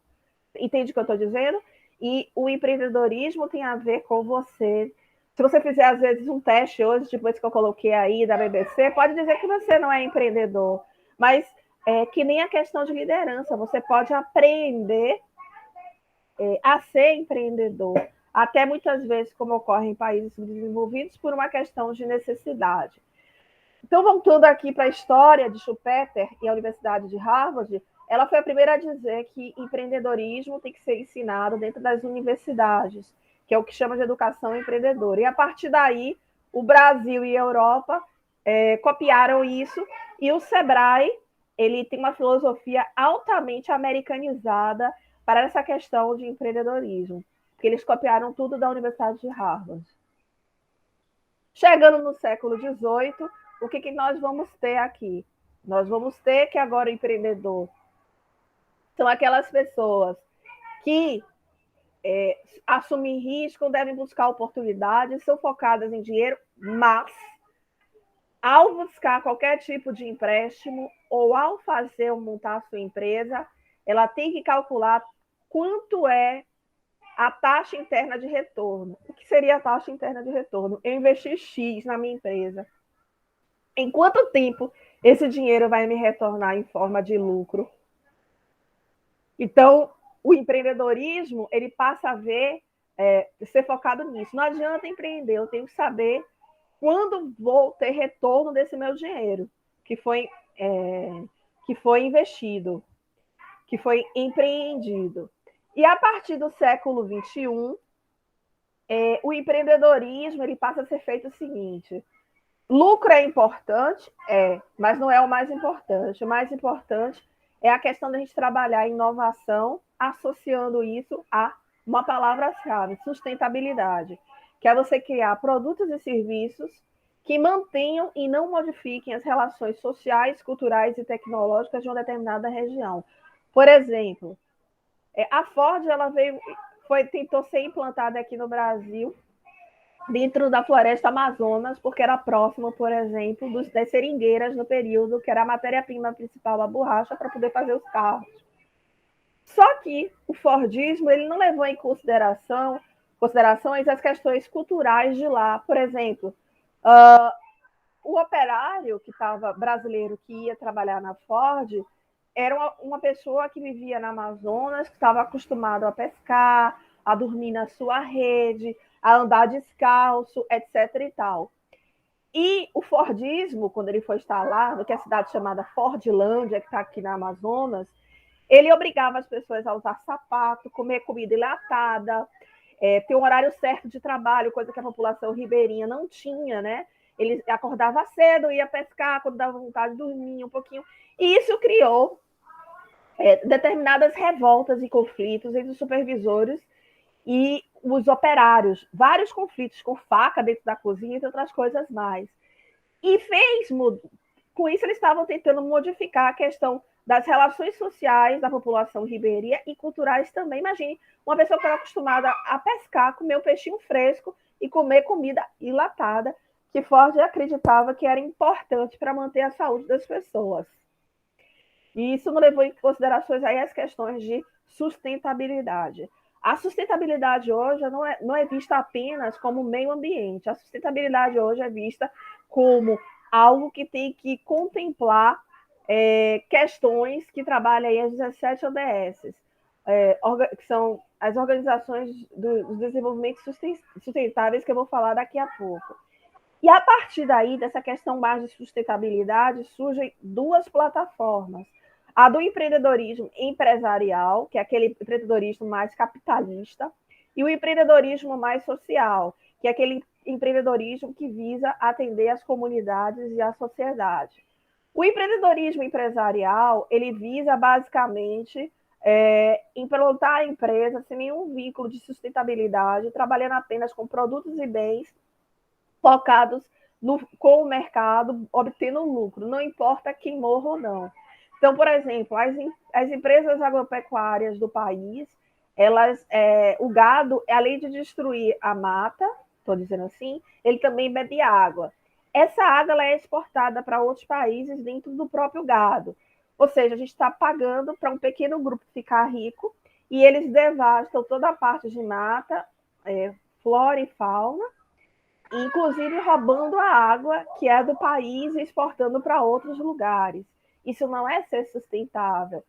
Entende o que eu estou dizendo? E o empreendedorismo tem a ver com você. Se você fizer, às vezes, um teste hoje, tipo esse que eu coloquei aí da BBC, pode dizer que você não é empreendedor. Mas é que nem a questão de liderança. Você pode aprender a ser empreendedor. Até muitas vezes, como ocorre em países subdesenvolvidos, por uma questão de necessidade. Então, voltando aqui para a história de Schumpeter e a Universidade de Harvard, ela foi a primeira a dizer que empreendedorismo tem que ser ensinado dentro das universidades, que é o que chama de educação empreendedora. E, a partir daí, o Brasil e a Europa copiaram isso, e o Sebrae ele tem uma filosofia altamente americanizada para essa questão de empreendedorismo, porque eles copiaram tudo da Universidade de Harvard. Chegando no século XVIII, o que nós vamos ter aqui? Nós vamos ter que agora o empreendedor são aquelas pessoas que assumem risco, devem buscar oportunidades, são focadas em dinheiro, mas ao buscar qualquer tipo de empréstimo ou ao fazer ou montar a sua empresa, ela tem que calcular quanto é a taxa interna de retorno. O que seria a taxa interna de retorno? Eu investi X na minha empresa. Em quanto tempo esse dinheiro vai me retornar em forma de lucro? Então, o empreendedorismo, ele passa a ser focado nisso. Não adianta empreender, eu tenho que saber quando vou ter retorno desse meu dinheiro, que foi investido, que foi empreendido. E a partir do século XXI, o empreendedorismo ele passa a ser feito o seguinte: lucro é importante? Mas não é o mais importante. O mais importante é a questão da gente trabalhar a inovação, associando isso a uma palavra-chave, sustentabilidade, que é você criar produtos e serviços que mantenham e não modifiquem as relações sociais, culturais e tecnológicas de uma determinada região. Por exemplo, a Ford tentou ser implantada aqui no Brasil, dentro da floresta Amazonas, porque era próximo, por exemplo, das seringueiras no período, que era a matéria-prima principal, a borracha, para poder fazer os carros. Só que o Fordismo ele não levou em considerações as questões culturais de lá. Por exemplo, o operário brasileiro que ia trabalhar na Ford era uma pessoa que vivia na Amazonas, que estava acostumado a pescar, a dormir na sua rede, a andar descalço, etc. e tal. E o Fordismo, quando ele foi instalado, que é a cidade chamada Fordlândia, que está aqui na Amazonas, ele obrigava as pessoas a usar sapato, comer comida enlatada, ter um horário certo de trabalho, coisa que a população ribeirinha não tinha, né? Ele acordava cedo, ia pescar, quando dava vontade de dormir um pouquinho. E isso criou determinadas revoltas e conflitos entre os supervisores e os operários. Vários conflitos com faca dentro da cozinha, entre outras coisas mais. E com isso, eles estavam tentando modificar a questão das relações sociais da população ribeirinha e culturais também. Imagine uma pessoa que era acostumada a pescar, comer um peixinho fresco e comer comida enlatada, que Ford acreditava que era importante para manter a saúde das pessoas. E isso não levou em considerações aí as questões de sustentabilidade. A sustentabilidade hoje não é vista apenas como meio ambiente. A sustentabilidade hoje é vista como algo que tem que contemplar questões que trabalham aí as 17 ODS, que são as organizações dos desenvolvimentos sustentáveis, que eu vou falar daqui a pouco. E a partir daí, dessa questão mais de sustentabilidade, surgem duas plataformas. A do empreendedorismo empresarial, que é aquele empreendedorismo mais capitalista, e o empreendedorismo mais social, que é aquele empreendedorismo que visa atender as comunidades e a sociedade. O empreendedorismo empresarial, ele visa basicamente implantar a empresa sem nenhum vínculo de sustentabilidade, trabalhando apenas com produtos e bens focados com o mercado, obtendo lucro, não importa quem morra ou não. Então, por exemplo, as empresas agropecuárias do país, o gado, além de destruir a mata, estou dizendo assim, ele também bebe água. Essa água ela é exportada para outros países dentro do próprio gado. Ou seja, a gente está pagando para um pequeno grupo ficar rico e eles devastam toda a parte de mata, flora e fauna, inclusive roubando a água que é do país e exportando para outros lugares. Isso não é ser sustentável.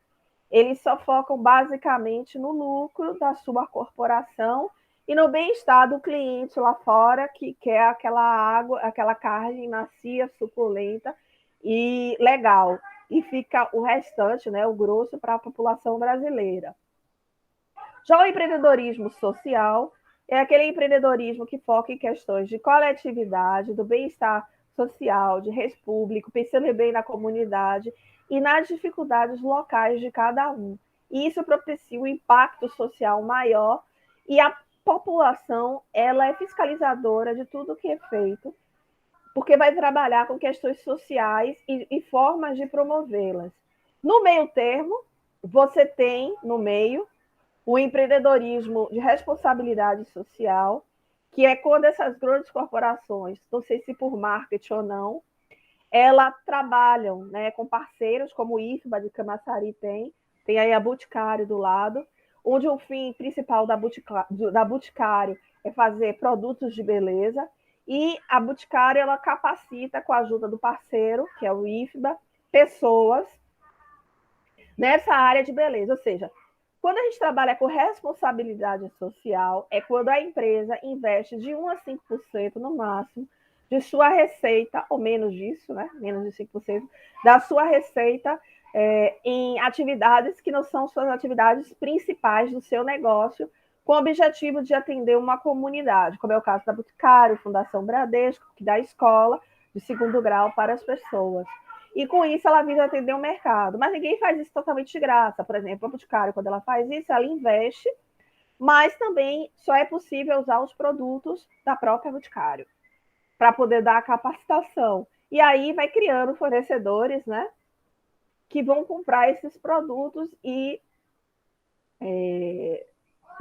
Eles só focam basicamente no lucro da sua corporação e no bem-estar do cliente lá fora, que quer aquela água, aquela carne macia, suculenta e legal. E fica o restante, né, o grosso, para a população brasileira. Já o empreendedorismo social é aquele empreendedorismo que foca em questões de coletividade, do bem-estar social, de res público, pensando bem na comunidade e nas dificuldades locais de cada um. E isso propicia um impacto social maior e a população ela é fiscalizadora de tudo que é feito, porque vai trabalhar com questões sociais e formas de promovê-las. No meio termo, você tem no meio o empreendedorismo de responsabilidade social, que é quando essas grandes corporações, não sei se por marketing ou não, elas trabalham, né, com parceiros como o IFBA de Camaçari tem aí a Boticário do lado, onde o fim principal da Boticário é fazer produtos de beleza, e a Boticário ela capacita, com a ajuda do parceiro, que é o IFBA, pessoas nessa área de beleza. Ou seja, quando a gente trabalha com responsabilidade social, é quando a empresa investe de 1 a 5% no máximo de sua receita, ou menos disso, né? Menos de 5%, da sua receita em atividades que não são suas atividades principais do seu negócio, com o objetivo de atender uma comunidade, como é o caso da Boticário, Fundação Bradesco, que dá escola de 2º grau para as pessoas. E com isso ela visa atender o mercado. Mas ninguém faz isso totalmente de graça. Por exemplo, a Boticário, quando ela faz isso, ela investe, mas também só é possível usar os produtos da própria Boticário. para poder dar a capacitação. E aí vai criando fornecedores, né, que vão comprar esses produtos e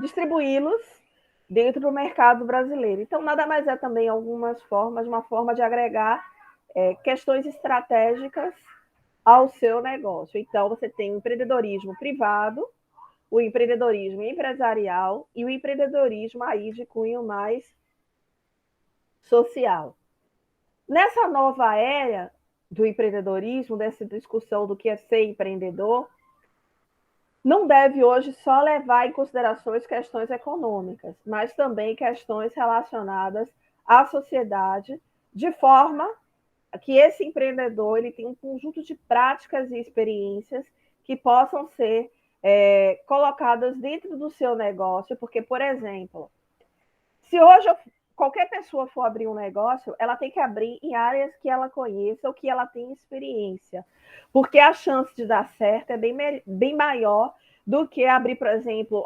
distribuí-los dentro do mercado brasileiro. Então, nada mais é também algumas formas, uma forma de agregar questões estratégicas ao seu negócio. Então, você tem o empreendedorismo privado, o empreendedorismo empresarial e o empreendedorismo aí de cunho mais social. Nessa nova era do empreendedorismo, dessa discussão do que é ser empreendedor, não deve hoje só levar em considerações questões econômicas, mas também questões relacionadas à sociedade, de forma que esse empreendedor ele tem um conjunto de práticas e experiências que possam ser colocadas dentro do seu negócio, porque, por exemplo, se hoje qualquer pessoa for abrir um negócio, ela tem que abrir em áreas que ela conheça ou que ela tenha experiência, porque a chance de dar certo é bem maior do que abrir, por exemplo,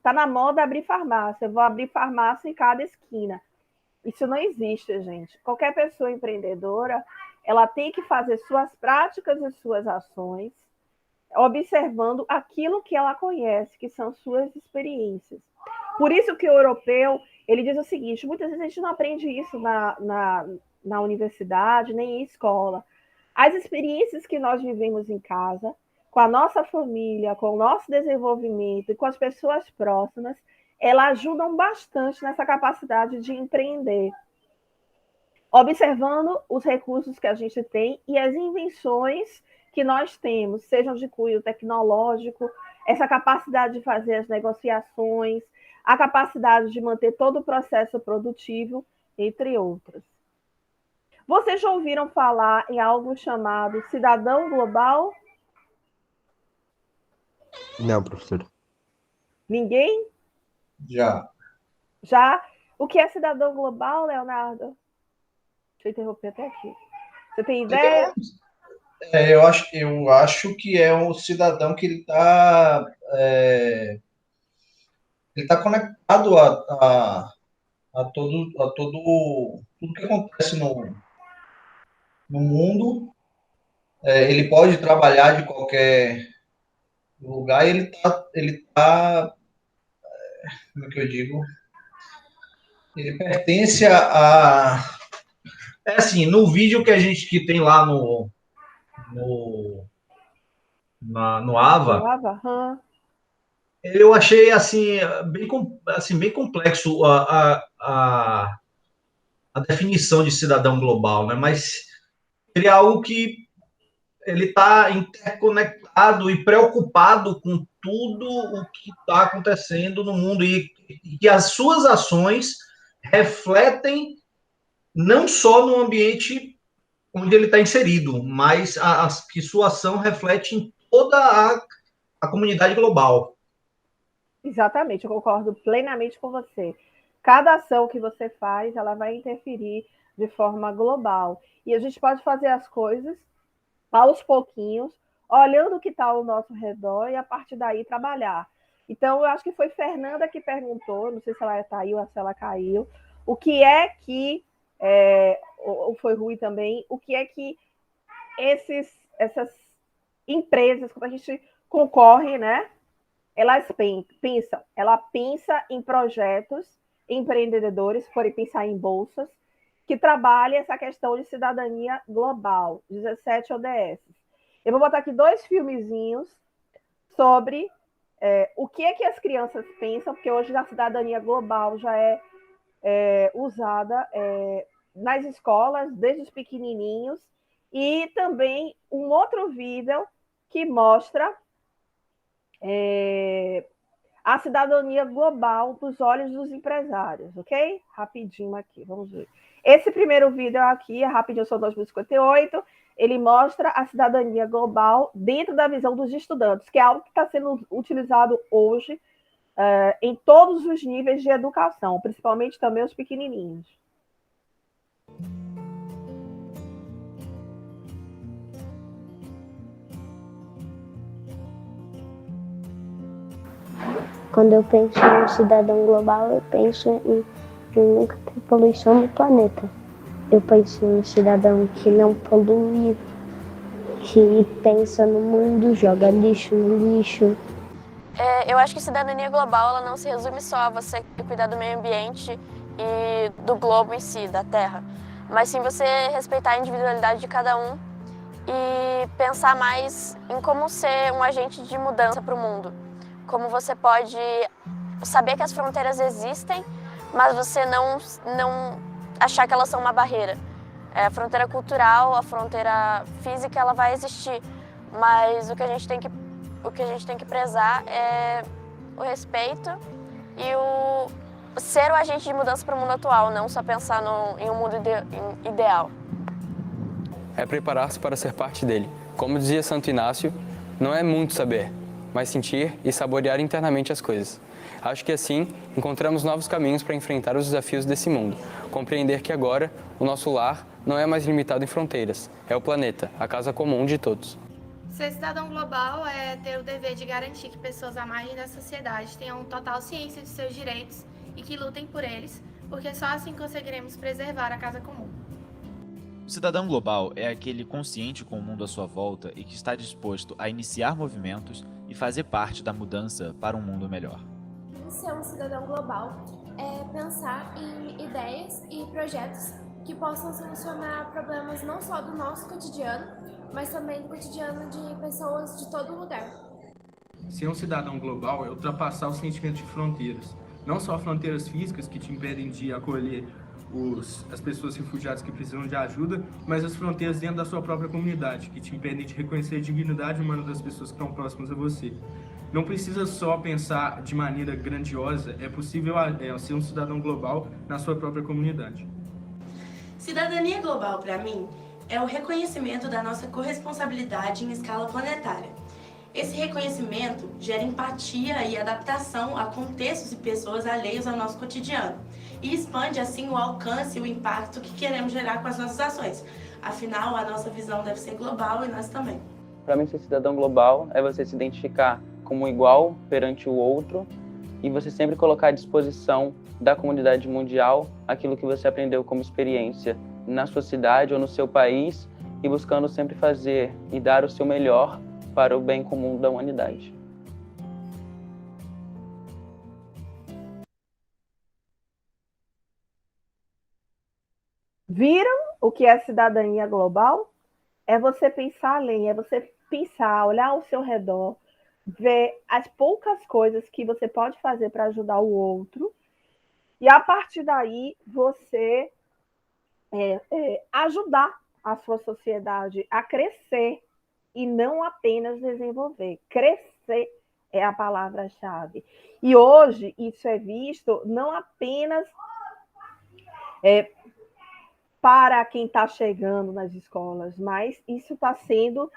tá na moda abrir farmácia, eu vou abrir farmácia em cada esquina. Isso não existe, gente. Qualquer pessoa empreendedora, ela tem que fazer suas práticas e suas ações, observando aquilo que ela conhece, que são suas experiências. Por isso que o europeu, ele diz o seguinte, muitas vezes a gente não aprende isso na universidade, nem em escola. As experiências que nós vivemos em casa, com a nossa família, com o nosso desenvolvimento e com as pessoas próximas, elas ajudam bastante nessa capacidade de empreender. Observando os recursos que a gente tem e as invenções que nós temos, sejam de cunho tecnológico, essa capacidade de fazer as negociações, a capacidade de manter todo o processo produtivo, entre outras. Vocês já ouviram falar em algo chamado cidadão global? Não, professor. Ninguém? Já. Já? O que é cidadão global, Leonardo? Deixa eu interromper até aqui. Você tem ideia? Eu acho que é um cidadão que ele tá conectado a tudo que acontece no mundo. Ele pode trabalhar de qualquer lugar e ele tá, como é que eu digo? Ele pertence é assim, no vídeo que a gente que tem lá no Ava, eu achei assim bem complexo a definição de cidadão global, né? Mas ele é algo que ele está interconectado e preocupado com tudo o que está acontecendo no mundo e que as suas ações refletem não só no ambiente onde ele está inserido, mas que sua ação reflete em toda a comunidade global. Exatamente, eu concordo plenamente com você. Cada ação que você faz, ela vai interferir de forma global. E a gente pode fazer as coisas aos pouquinhos, olhando o que está ao nosso redor e a partir daí trabalhar. Então, eu acho que foi Fernanda que perguntou, não sei se ela caiu ou se ela caiu, o que é que, ou foi Rui também, o que é que essas empresas, quando a gente concorre, né, ela pensa em projetos empreendedores, forem pensar em bolsas, que trabalha essa questão de cidadania global, 17 ODS. Eu vou botar aqui 2 filmezinhos sobre o que é que as crianças pensam, porque hoje a cidadania global já é usada nas escolas, desde os pequenininhos, e também um outro vídeo que mostra a cidadania global dos olhos dos empresários, ok? Rapidinho aqui, vamos ver. Esse primeiro vídeo aqui, rapidinho, são 2058, ele mostra a cidadania global dentro da visão dos estudantes, que é algo que está sendo utilizado hoje em todos os níveis de educação, principalmente também os pequenininhos. Quando eu penso em um cidadão global, eu penso em nunca ter poluição no planeta. Eu penso em um cidadão que não polui, que pensa no mundo, joga lixo no lixo. Eu acho que cidadania global ela não se resume só a você cuidar do meio ambiente e do globo em si, da Terra, mas sim você respeitar a individualidade de cada um e pensar mais em como ser um agente de mudança para o mundo. Como você pode saber que as fronteiras existem, mas você não achar que elas são uma barreira. A fronteira cultural, a fronteira física, ela vai existir, mas o que a gente tem que prezar é o respeito e o ser o agente de mudança para o mundo atual, não só pensar em um mundo ideal. É preparar-se para ser parte dele. Como dizia Santo Inácio, não é muito saber, mas sentir e saborear internamente as coisas. Acho que assim encontramos novos caminhos para enfrentar os desafios desse mundo. Compreender que agora o nosso lar não é mais limitado em fronteiras, é o planeta, a casa comum de todos. Ser cidadão global é ter o dever de garantir que pessoas à margem da sociedade tenham total ciência de seus direitos e que lutem por eles, porque só assim conseguiremos preservar a casa comum. O cidadão global é aquele consciente com o mundo à sua volta e que está disposto a iniciar movimentos e fazer parte da mudança para um mundo melhor. Ser um cidadão global é pensar em ideias e projetos que possam solucionar problemas não só do nosso cotidiano, mas também do cotidiano de pessoas de todo lugar. Ser um cidadão global é ultrapassar o sentimento de fronteiras. Não só fronteiras físicas que te impedem de acolher as pessoas refugiadas que precisam de ajuda, mas as fronteiras dentro da sua própria comunidade, que te impedem de reconhecer a dignidade humana das pessoas que estão próximas a você. Não precisa só pensar de maneira grandiosa, é possível ser um cidadão global na sua própria comunidade. Cidadania global, para mim, é o reconhecimento da nossa corresponsabilidade em escala planetária. Esse reconhecimento gera empatia e adaptação a contextos e pessoas alheios ao nosso cotidiano e expande assim o alcance e o impacto que queremos gerar com as nossas ações. Afinal, a nossa visão deve ser global e nós também. Para mim, ser cidadão global é você se identificar como igual perante o outro e você sempre colocar à disposição da comunidade mundial aquilo que você aprendeu como experiência na sua cidade ou no seu país e buscando sempre fazer e dar o seu melhor para o bem comum da humanidade. Viram o que é cidadania global? É você pensar além, é você pensar, olhar ao seu redor, ver as poucas coisas que você pode fazer para ajudar o outro e, a partir daí, você ajudar a sua sociedade a crescer e não apenas desenvolver. Crescer é a palavra-chave. E hoje isso é visto não apenas para quem está chegando nas escolas, mas isso está sendo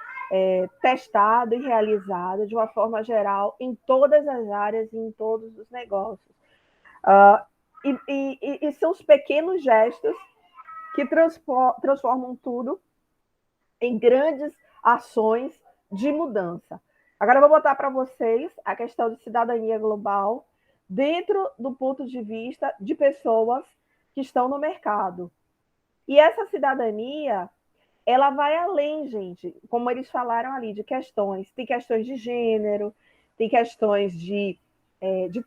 testado e realizado de uma forma geral em todas as áreas e em todos os negócios. E são os pequenos gestos que transformam tudo em grandes ações de mudança. Agora eu vou botar para vocês a questão de cidadania global dentro do ponto de vista de pessoas que estão no mercado. E essa cidadania, ela vai além, gente, como eles falaram ali, de questões. Tem questões de gênero, tem questões de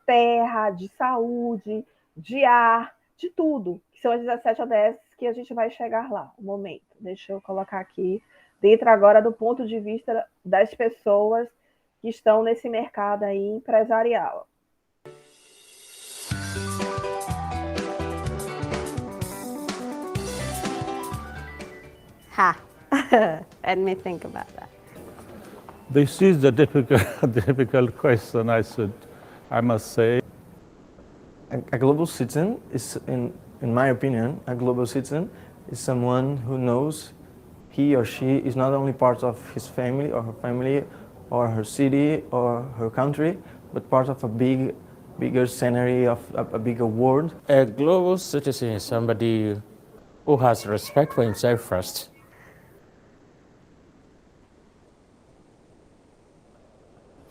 terra, de saúde, de ar, de tudo, que são as 17 ODS que a gente vai chegar lá, um momento. Deixa eu colocar aqui, dentro agora do ponto de vista das pessoas que estão nesse mercado aí empresarial. Let me think about that. This is a difficult question, I must say. A global citizen is, in my opinion, a global citizen is someone who knows he or she is not only part of his family or her city or her country, but part of a bigger scenery of a bigger world. A global citizen is somebody who has respect for himself first.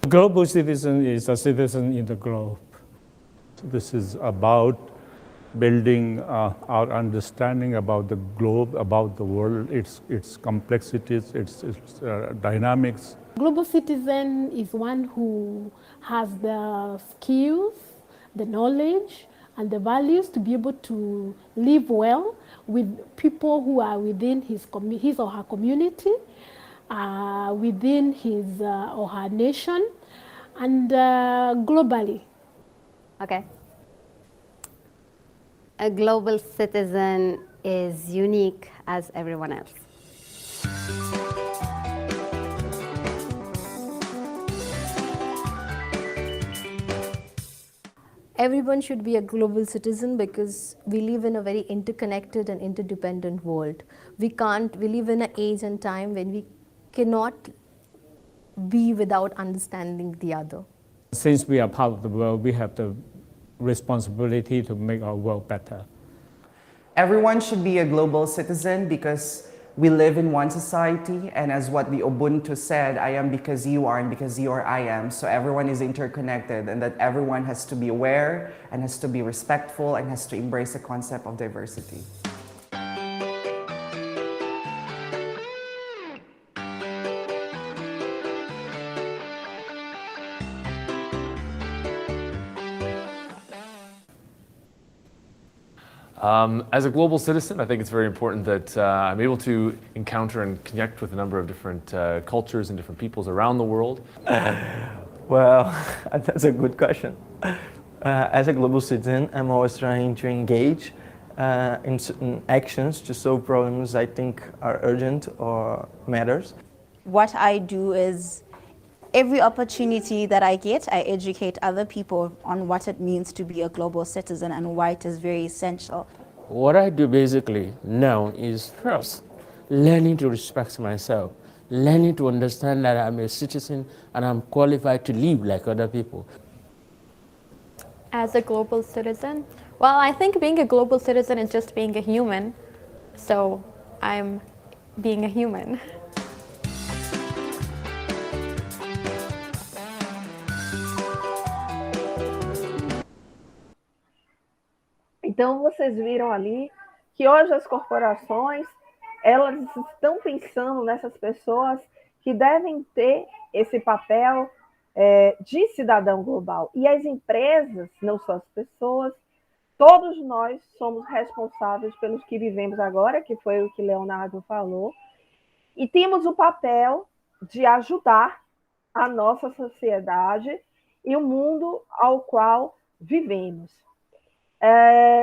A global citizen is a citizen in the globe. This is about building our understanding about the globe, about the world, its complexities, its dynamics. Global citizen is one who has the skills, the knowledge, and the values to be able to live well with people who are within his or her community, within his or her nation, and globally. Okay. A global citizen is unique as everyone else. Everyone should be a global citizen because we live in a very interconnected and interdependent world. We live in an age and time when we cannot be without understanding the other. Since we are part of the world, we have the responsibility to make our world better. Everyone should be a global citizen because we live in one society, and as what the Ubuntu said, I am because you are and because you are I am. So everyone is interconnected, and that everyone has to be aware and has to be respectful and has to embrace the concept of diversity. As a global citizen, I think it's very important that I'm able to encounter and connect with a number of different cultures and different peoples around the world. Well, that's a good question. As a global citizen, I'm always trying to engage in certain actions to solve problems I think are urgent or matters. What I do is every opportunity that I get, I educate other people on what it means to be a global citizen and why it is very essential. What I do basically now is first learning to respect myself, learning to understand that I'm a citizen and I'm qualified to live like other people. As a global citizen, well, I think being a global citizen is just being a human, so I'm being a human. Então, vocês viram ali que hoje as corporações, elas estão pensando nessas pessoas que devem ter esse papel de cidadão global. E as empresas, não só as pessoas, todos nós somos responsáveis pelos que vivemos agora, que foi o que Leonardo falou, e temos o papel de ajudar a nossa sociedade e o mundo ao qual vivemos.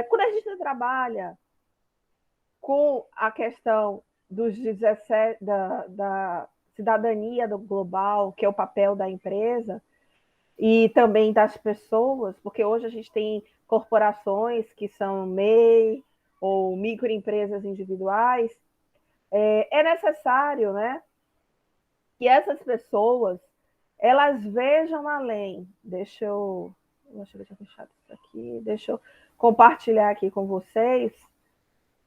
Quando a gente trabalha com a questão dos 17, da cidadania do global, que é o papel da empresa, e também das pessoas, porque hoje a gente tem corporações que são MEI ou microempresas individuais, é necessário, né, que essas pessoas elas vejam além. Deixa eu ver se eu fechado isso aqui. Deixa eu compartilhar aqui com vocês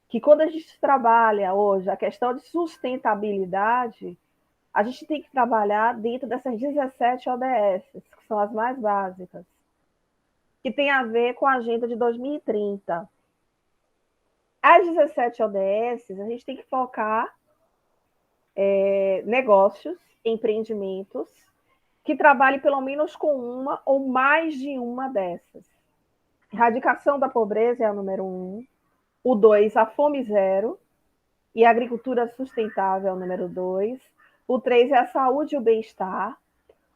que quando a gente trabalha hoje a questão de sustentabilidade, a gente tem que trabalhar dentro dessas 17 ODS, que são as mais básicas, que tem a ver com a Agenda de 2030. As 17 ODS, a gente tem que focar negócios, empreendimentos, que trabalhem pelo menos com uma ou mais de uma dessas. Erradicação da pobreza é a número 1. O 2, a fome zero. E a agricultura sustentável é o número 2. O 3 é a saúde e o bem-estar.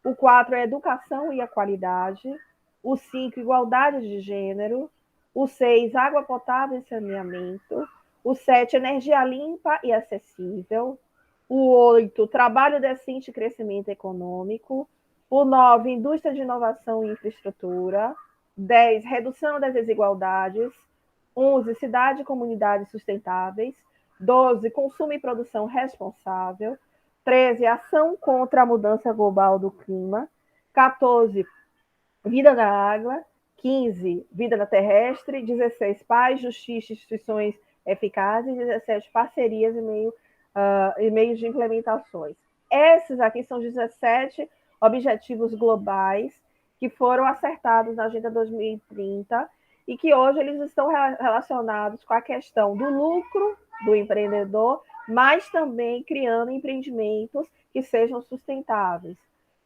O 4 é a educação e a qualidade. O 5, igualdade de gênero. O 6, água potável e saneamento. O 7, energia limpa e acessível. O 8, trabalho decente e crescimento econômico. O 9, indústria de inovação e infraestrutura. 10, redução das desigualdades. 11, cidade e comunidades sustentáveis. 12, consumo e produção responsável. 13, ação contra a mudança global do clima. 14, vida na água. 15, vida na terrestre. 16, paz, justiça e instituições eficazes. 17, parcerias e meios de implementações. Esses aqui são 17 objetivos globais que foram acertados na Agenda 2030 e que hoje eles estão relacionados com a questão do lucro do empreendedor, mas também criando empreendimentos que sejam sustentáveis.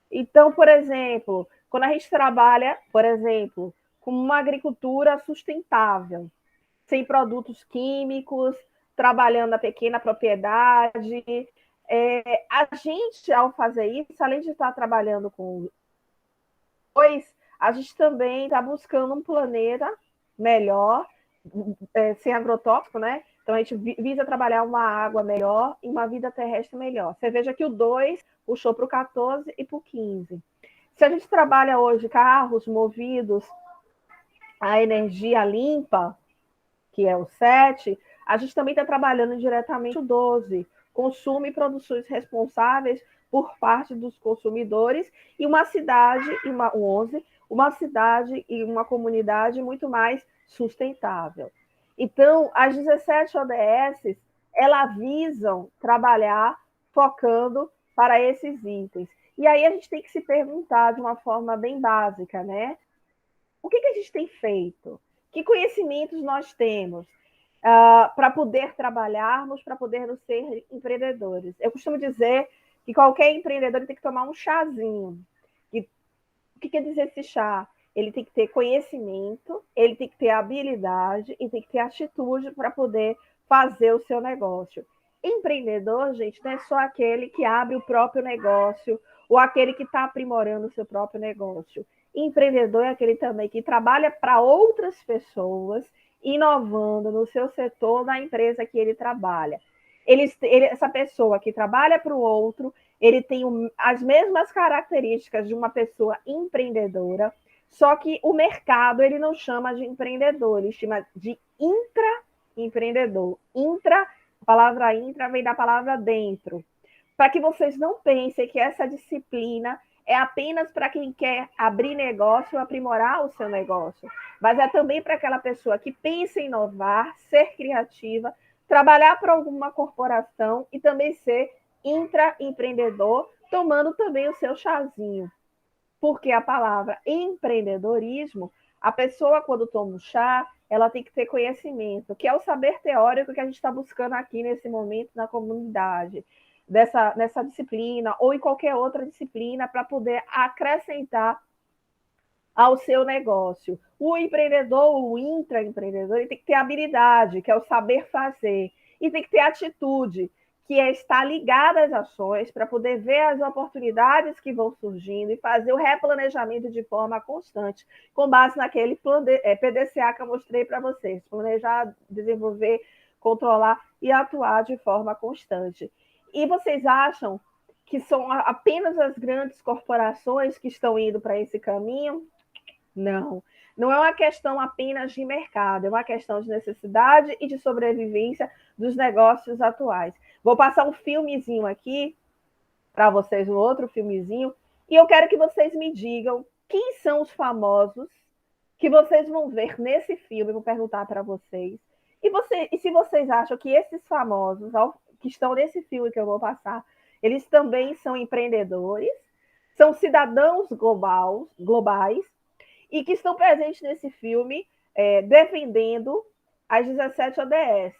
Então, por exemplo, quando a gente trabalha, por exemplo, com uma agricultura sustentável, sem produtos químicos, trabalhando na pequena propriedade, a gente, ao fazer isso, além de estar trabalhando com a gente também está buscando um planeta melhor, sem agrotóxico, né? Então, a gente visa trabalhar uma água melhor e uma vida terrestre melhor. Você veja que o 2 puxou para o 14 e para o 15. Se a gente trabalha hoje carros movidos a energia limpa, que é o 7, a gente também está trabalhando diretamente o 12, consumo e produções responsáveis por parte dos consumidores, e uma cidade, o 11, uma cidade e uma comunidade muito mais sustentável. Então, as 17 ODS, elas visam trabalhar focando para esses itens. E aí a gente tem que se perguntar de uma forma bem básica, né? O que a gente tem feito? Que conhecimentos nós temos para poder trabalharmos, para podermos ser empreendedores? Eu costumo dizer que qualquer empreendedor tem que tomar um chazinho. O que quer dizer esse chá? Ele tem que ter conhecimento, ele tem que ter habilidade e tem que ter atitude para poder fazer o seu negócio. Empreendedor, gente, não é só aquele que abre o próprio negócio ou aquele que está aprimorando o seu próprio negócio. Empreendedor é aquele também que trabalha para outras pessoas, inovando no seu setor, na empresa que ele trabalha. Essa pessoa que trabalha para o outro, ele tem as mesmas características de uma pessoa empreendedora, só que o mercado ele não chama de empreendedor, ele chama de intraempreendedor. A palavra intra vem da palavra dentro. Para que vocês não pensem que essa disciplina é apenas para quem quer abrir negócio ou aprimorar o seu negócio, mas é também para aquela pessoa que pensa em inovar, ser criativa, trabalhar para alguma corporação e também ser intraempreendedor, tomando também o seu chazinho. Porque a palavra empreendedorismo, a pessoa quando toma um chá, ela tem que ter conhecimento, que é o saber teórico que a gente está buscando aqui nesse momento na comunidade, nessa disciplina ou em qualquer outra disciplina para poder acrescentar ao seu negócio. O empreendedor, o intraempreendedor, ele tem que ter habilidade, que é o saber fazer, e tem que ter atitude, que é estar ligado às ações para poder ver as oportunidades que vão surgindo e fazer o replanejamento de forma constante, com base naquele PDCA que eu mostrei para vocês. Planejar, desenvolver, controlar e atuar de forma constante. E vocês acham que são apenas as grandes corporações que estão indo para esse caminho? Não. Não é uma questão apenas de mercado, é uma questão de necessidade e de sobrevivência dos negócios atuais. Vou passar um filmezinho aqui para vocês, um outro filmezinho, e eu quero que vocês me digam quem são os famosos que vocês vão ver nesse filme, vou perguntar para vocês. E se vocês acham que esses famosos que estão nesse filme que eu vou passar, eles também são empreendedores, são cidadãos globais, e que estão presentes nesse filme defendendo as 17 ODS.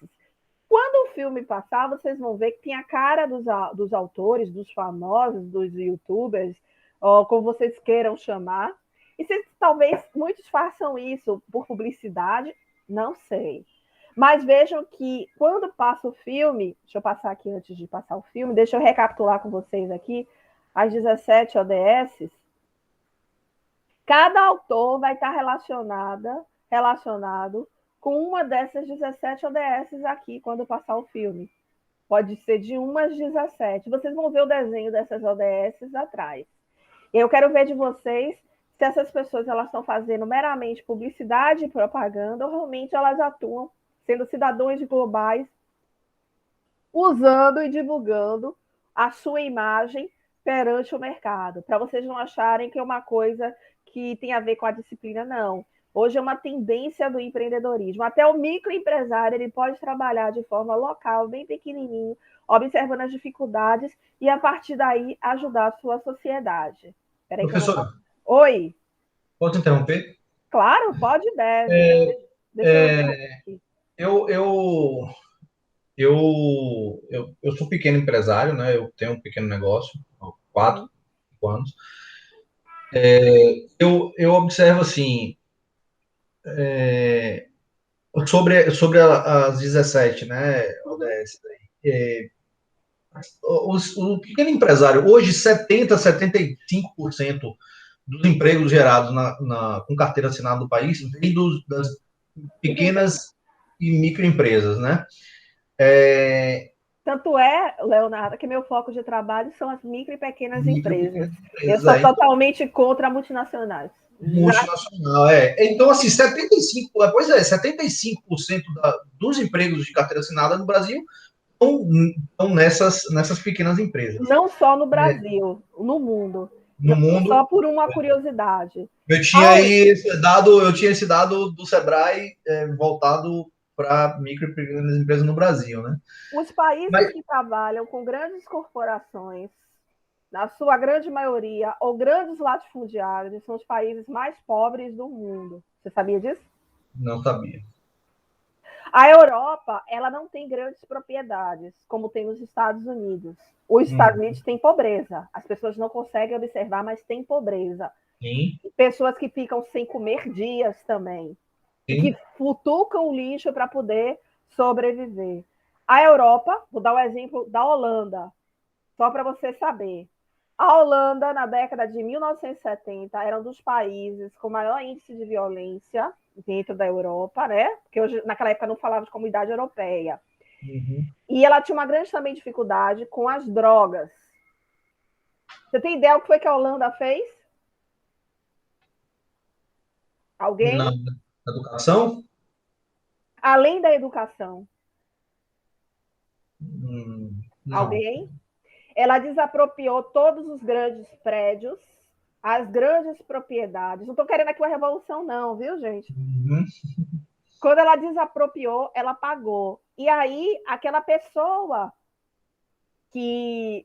Quando o filme passar, vocês vão ver que tem a cara dos autores, dos famosos, dos youtubers, ou como vocês queiram chamar. E talvez muitos façam isso por publicidade, não sei. Mas vejam que quando passa o filme, deixa eu passar aqui antes de passar o filme, deixa eu recapitular com vocês aqui, as 17 ODS, cada autor vai estar relacionado com uma dessas 17 ODS aqui, quando passar o filme. Pode ser de umas 17. Vocês vão ver o desenho dessas ODS atrás. Eu quero ver de vocês se essas pessoas elas estão fazendo meramente publicidade e propaganda ou realmente elas atuam sendo cidadãos globais, usando e divulgando a sua imagem perante o mercado, para vocês não acharem que é uma coisa que tem a ver com a disciplina, não. Hoje é uma tendência do empreendedorismo. Até o microempresário ele pode trabalhar de forma local, bem pequenininho, observando as dificuldades e, a partir daí, ajudar a sua sociedade. Professora, Oi? posso interromper? Claro, pode e deve. Deixa eu ver aqui. Eu sou pequeno empresário, né? Eu tenho um pequeno negócio, há 4, 5 anos. Eu observo assim, sobre as 17, né, ODS, o pequeno empresário, hoje 75% dos empregos gerados com carteira assinada no país vem das pequenas e microempresas, né? Tanto é, Leonardo, que meu foco de trabalho são as micro e pequenas empresas. Eu empresas, sou totalmente contra multinacionais. Multinacional, Então, assim, 75% dos empregos de carteira assinada no Brasil estão nessas pequenas empresas. Não só no Brasil, no mundo. No mundo. Só por uma curiosidade. Eu tinha esse dado do Sebrae voltado para micro e pequenas empresas no Brasil, né? Os países que trabalham com grandes corporações, na sua grande maioria, ou grandes latifundiários, são os países mais pobres do mundo. Você sabia disso? Não sabia. A Europa, ela não tem grandes propriedades, como tem nos Estados Unidos. Os Estados Unidos têm pobreza. As pessoas não conseguem observar, mas tem pobreza. Sim. Pessoas que ficam sem comer dias também. Sim. E que futucam o lixo para poder sobreviver. A Europa, vou dar o exemplo da Holanda, só para você saber. A Holanda, na década de 1970, era um dos países com maior índice de violência dentro da Europa, né? Porque hoje, naquela época não falava de comunidade europeia. E ela tinha uma grande também dificuldade com as drogas. Você tem ideia do que foi que a Holanda fez? Alguém? Na educação? Além da educação. Não. Alguém? Ela desapropriou todos os grandes prédios, as grandes propriedades. Não estou querendo aqui uma revolução, não, viu, gente? Quando ela desapropriou, ela pagou. E aí, aquela pessoa que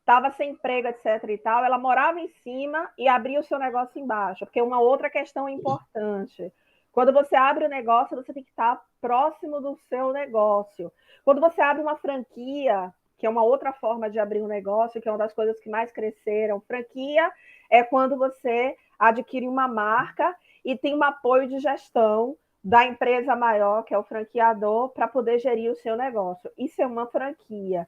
estava sem emprego, etc. e tal, ela morava em cima e abria o seu negócio embaixo. Porque uma outra questão importante. Quando você abre o negócio, você tem que estar próximo do seu negócio. Quando você abre uma franquia, que é uma outra forma de abrir um negócio, que é uma das coisas que mais cresceram. Franquia é quando você adquire uma marca e tem um apoio de gestão da empresa maior, que é o franqueador, para poder gerir o seu negócio. Isso é uma franquia.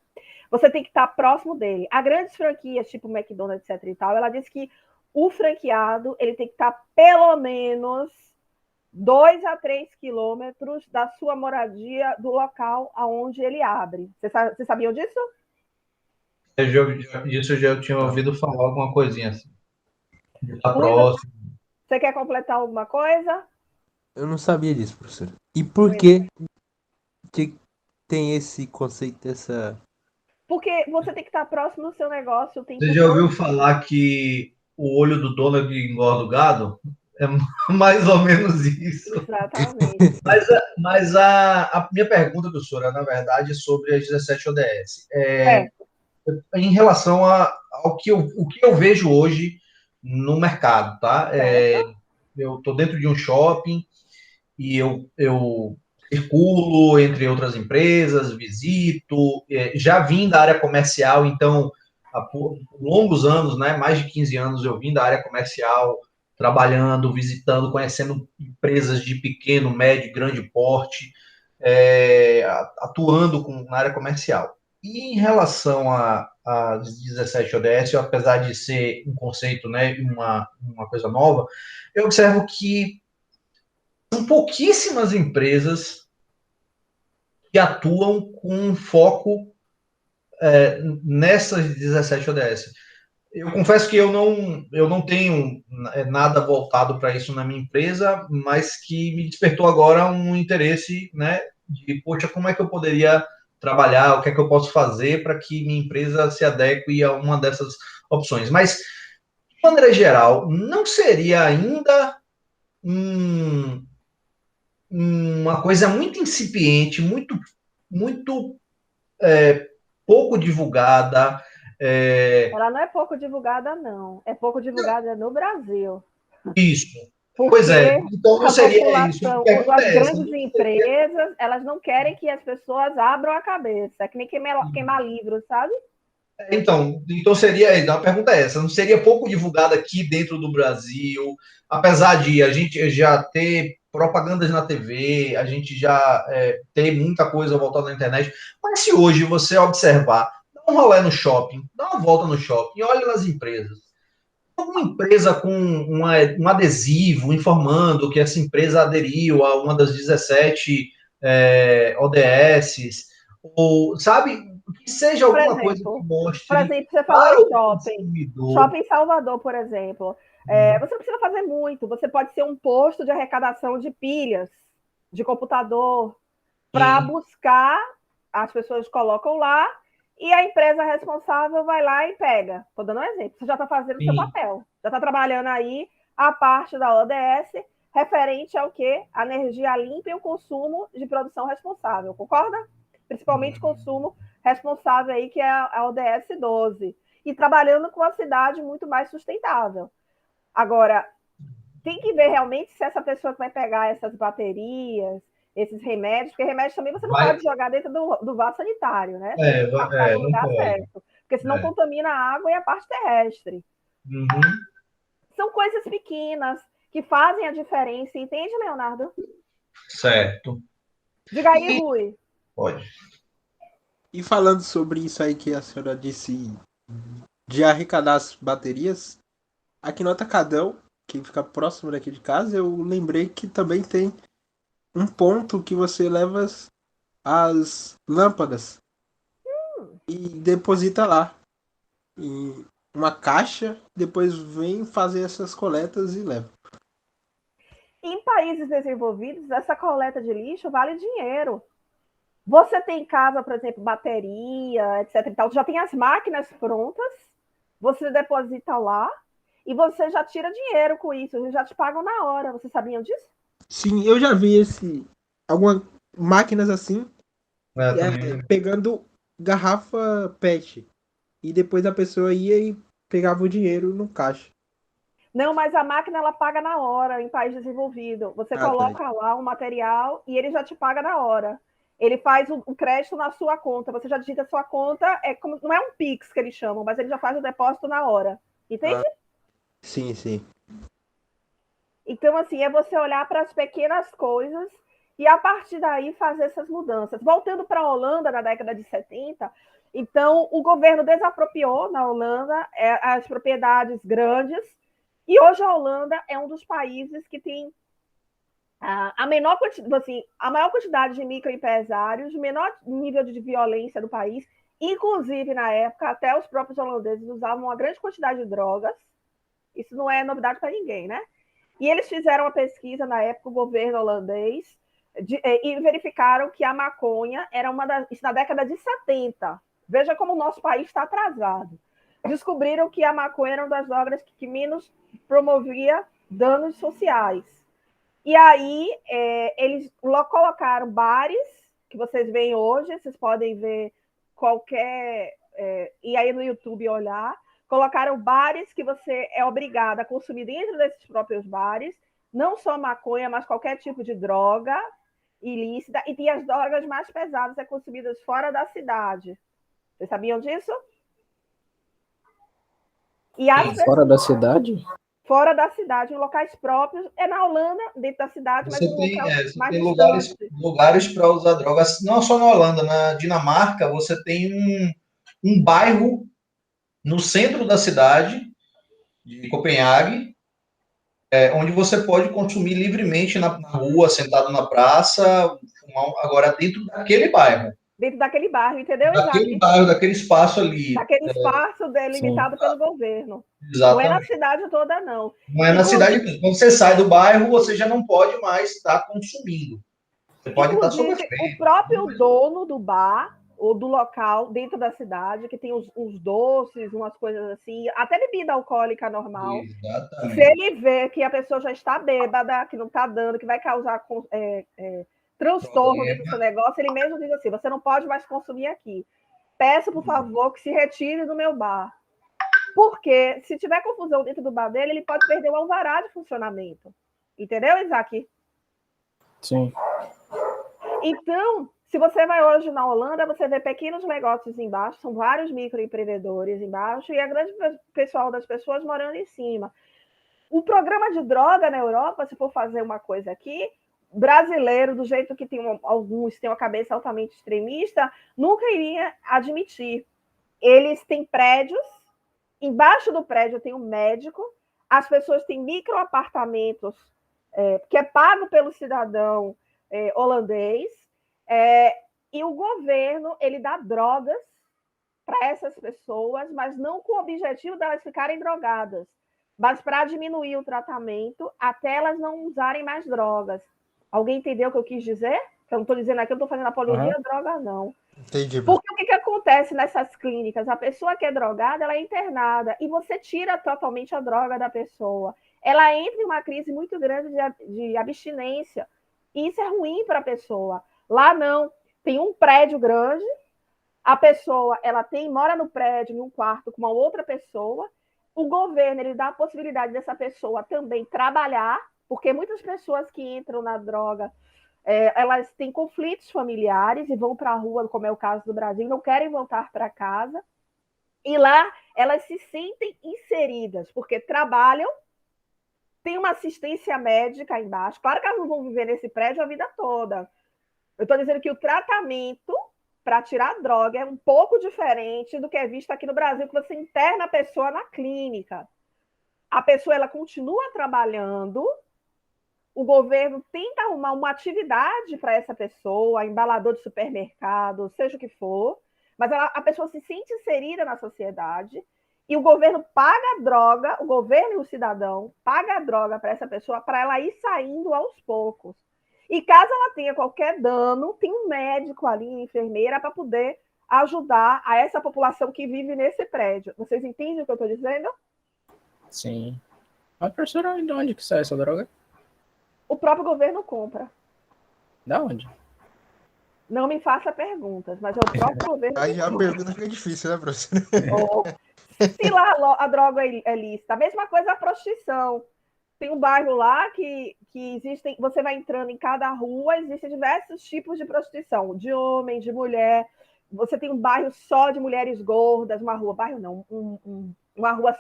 Você tem que estar próximo dele. Há grandes franquias, tipo McDonald's, etc. e tal, ela diz que o franqueado ele tem que estar pelo menos 2 a 3 quilômetros da sua moradia, do local aonde ele abre. Vocês sabiam disso? Isso eu já tinha ouvido falar alguma coisinha assim. Tá próximo. Você quer completar alguma coisa? Eu não sabia disso, professor. E por que tem esse conceito, Porque você tem que estar próximo do seu negócio o tempo Você já ouviu falar que o olho do dono é que engorda o gado? É mais ou menos isso. Exatamente. Mas a minha pergunta, professora, na verdade, é sobre as 17 ODS. Em relação ao que eu vejo hoje no mercado, tá? Eu estou dentro de um shopping e eu circulo entre outras empresas, visito, já vim da área comercial, então, por longos anos, né, mais de 15 anos, eu vim da área comercial, trabalhando, visitando, conhecendo empresas de pequeno, médio, grande porte, atuando na área comercial. E em relação às 17 ODS, apesar de ser um conceito, né, uma coisa nova, eu observo que são pouquíssimas empresas que atuam com foco nessas 17 ODS. Eu confesso que eu não tenho nada voltado para isso na minha empresa, mas que me despertou agora um interesse, né, de, poxa, como é que eu poderia trabalhar, o que é que eu posso fazer para que minha empresa se adeque a uma dessas opções. Mas, de maneira geral, não seria ainda uma coisa muito incipiente, muito pouco divulgada. Ela não é pouco divulgada, não. É pouco divulgada no Brasil. Isso. Pois é, então não seria isso. As grandes empresas, elas não querem que as pessoas abram a cabeça. É que nem queimar livro, sabe? Então seria, a pergunta é essa, não seria pouco divulgado aqui dentro do Brasil, apesar de a gente já ter propagandas na TV, a gente já ter muita coisa voltada na internet, mas se hoje você observar, dá um rolê no shopping, dá uma volta no shopping, olha nas empresas, uma empresa com um adesivo informando que essa empresa aderiu a uma das 17 ODSs, ou, sabe, que seja alguma coisa que mostre. Por exemplo, você falou em shopping. Shopping Salvador, por exemplo. Você não precisa fazer muito. Você pode ser um posto de arrecadação de pilhas, de computador, para buscar, as pessoas colocam lá, e a empresa responsável vai lá e pega. Estou dando um exemplo. Você já está fazendo o seu papel. Já está trabalhando aí a parte da ODS referente ao quê? A energia limpa e o consumo de produção responsável. Concorda? Principalmente consumo responsável aí, que é a ODS 12. E trabalhando com uma cidade muito mais sustentável. Agora, tem que ver realmente se essa pessoa que vai pegar essas baterias, esses remédios, porque remédios também você não pode jogar dentro do vaso sanitário, né? No lugar certo. Porque senão contamina a água e a parte terrestre. São coisas pequenas que fazem a diferença, entende, Leonardo? Certo. Diga aí, Rui. Pode. E falando sobre isso aí que a senhora disse de arrecadar as baterias, aqui no Atacadão, que fica próximo daqui de casa, eu lembrei que também tem um ponto que você leva as lâmpadas e deposita lá em uma caixa, depois vem fazer essas coletas e leva. Em países desenvolvidos, essa coleta de lixo vale dinheiro. Você tem em casa, por exemplo, bateria, etc. e tal, já tem as máquinas prontas, você deposita lá e você já tira dinheiro com isso, eles já te pagam na hora. Vocês sabiam disso? Sim, eu já vi algumas máquinas assim, pegando garrafa PET. E depois a pessoa ia e pegava o dinheiro no caixa. Não, mas a máquina ela paga na hora em país desenvolvido. Você coloca lá um material e ele já te paga na hora. Ele faz o crédito na sua conta. Você já digita a sua conta, não é um Pix que eles chamam, mas ele já faz o depósito na hora. Entende? Sim, sim. Então, assim, é você olhar para as pequenas coisas e, a partir daí, fazer essas mudanças. Voltando para a Holanda, na década de 70, então, o governo desapropriou na Holanda as propriedades grandes, e hoje a Holanda é um dos países que tem a maior quantidade de microempresários, o menor nível de violência do país, inclusive, na época, até os próprios holandeses usavam uma grande quantidade de drogas. Isso não é novidade para ninguém, né? E eles fizeram uma pesquisa na época, o governo holandês, e verificaram que a maconha era isso na década de 70. Veja como o nosso país está atrasado. Descobriram que a maconha era uma das drogas que menos promovia danos sociais. E aí, eles colocaram bares, que vocês veem hoje, vocês podem ver e aí no YouTube olhar, colocaram bares que você é obrigado a consumir dentro desses próprios bares, não só maconha, mas qualquer tipo de droga ilícita, e as drogas mais pesadas consumidas fora da cidade. Vocês sabiam disso? Fora da cidade? Fora da cidade, em locais próprios. É na Holanda, dentro da cidade, mas você mais tem distante. lugares para usar drogas. Não só na Holanda, na Dinamarca, você tem um bairro no centro da cidade, de Copenhague, onde você pode consumir livremente na rua, sentado na praça, agora dentro daquele bairro. Dentro daquele bairro, entendeu? Daquele bairro, daquele espaço ali. Daquele espaço delimitado pelo governo. Exatamente. Não é na cidade toda, não. Não é na cidade toda. Quando você sai do bairro, você já não pode mais estar consumindo. Você pode estar sob efeito. O próprio dono do bar ou do local dentro da cidade, que tem uns doces, umas coisas assim, até bebida alcoólica normal. Exatamente. Se ele vê que a pessoa já está bêbada, que não está dando, que vai causar transtorno dentro do seu negócio, ele mesmo diz assim, você não pode mais consumir aqui. Peço, por favor, que se retire do meu bar. Porque se tiver confusão dentro do bar dele, ele pode perder o alvará de funcionamento. Entendeu, Isaac? Sim. Então, se você vai hoje na Holanda, você vê pequenos negócios embaixo, são vários microempreendedores embaixo, e a grande pessoal das pessoas morando em cima. O programa de droga na Europa, se for fazer uma coisa aqui, brasileiro, do jeito que tem alguns têm uma cabeça altamente extremista, nunca iria admitir. Eles têm prédios, embaixo do prédio tem um médico, as pessoas têm microapartamentos, que é pago pelo cidadão holandês, e o governo ele dá drogas para essas pessoas, mas não com o objetivo de elas ficarem drogadas, mas para diminuir o tratamento até elas não usarem mais drogas. Alguém entendeu o que eu quis dizer? Eu não estou dizendo aqui, eu não estou fazendo apologia à droga, não. Entendi. Porque o que acontece nessas clínicas? A pessoa que é drogada, ela é internada, e você tira totalmente a droga da pessoa. Ela entra em uma crise muito grande de abstinência, e isso é ruim para a pessoa. Lá não. Tem um prédio grande, a pessoa mora no prédio, em um quarto, com uma outra pessoa, o governo ele dá a possibilidade dessa pessoa também trabalhar, porque muitas pessoas que entram na droga, elas têm conflitos familiares e vão para a rua, como é o caso do Brasil, não querem voltar para casa. E lá elas se sentem inseridas, porque trabalham, tem uma assistência médica aí embaixo. Claro que elas não vão viver nesse prédio a vida toda. Eu estou dizendo que o tratamento para tirar a droga é um pouco diferente do que é visto aqui no Brasil, que você interna a pessoa na clínica. A pessoa ela continua trabalhando, o governo tenta arrumar uma atividade para essa pessoa, embalador de supermercado, seja o que for, mas a pessoa se sente inserida na sociedade e o governo paga a droga, o governo e o cidadão paga a droga para essa pessoa para ela ir saindo aos poucos. E caso ela tenha qualquer dano, tem um médico ali, uma enfermeira, para poder ajudar a essa população que vive nesse prédio. Vocês entendem o que eu estou dizendo? Sim. Mas, professora, de onde que sai essa droga? O próprio governo compra. Da onde? Não me faça perguntas, mas é o próprio governo. Aí a pergunta fica difícil, né, professora? Se lá a droga é lícita. A mesma coisa a prostituição. Tem um bairro lá que existem, você vai entrando em cada rua, existem diversos tipos de prostituição, de homem, de mulher. Você tem um bairro só de mulheres gordas, uma rua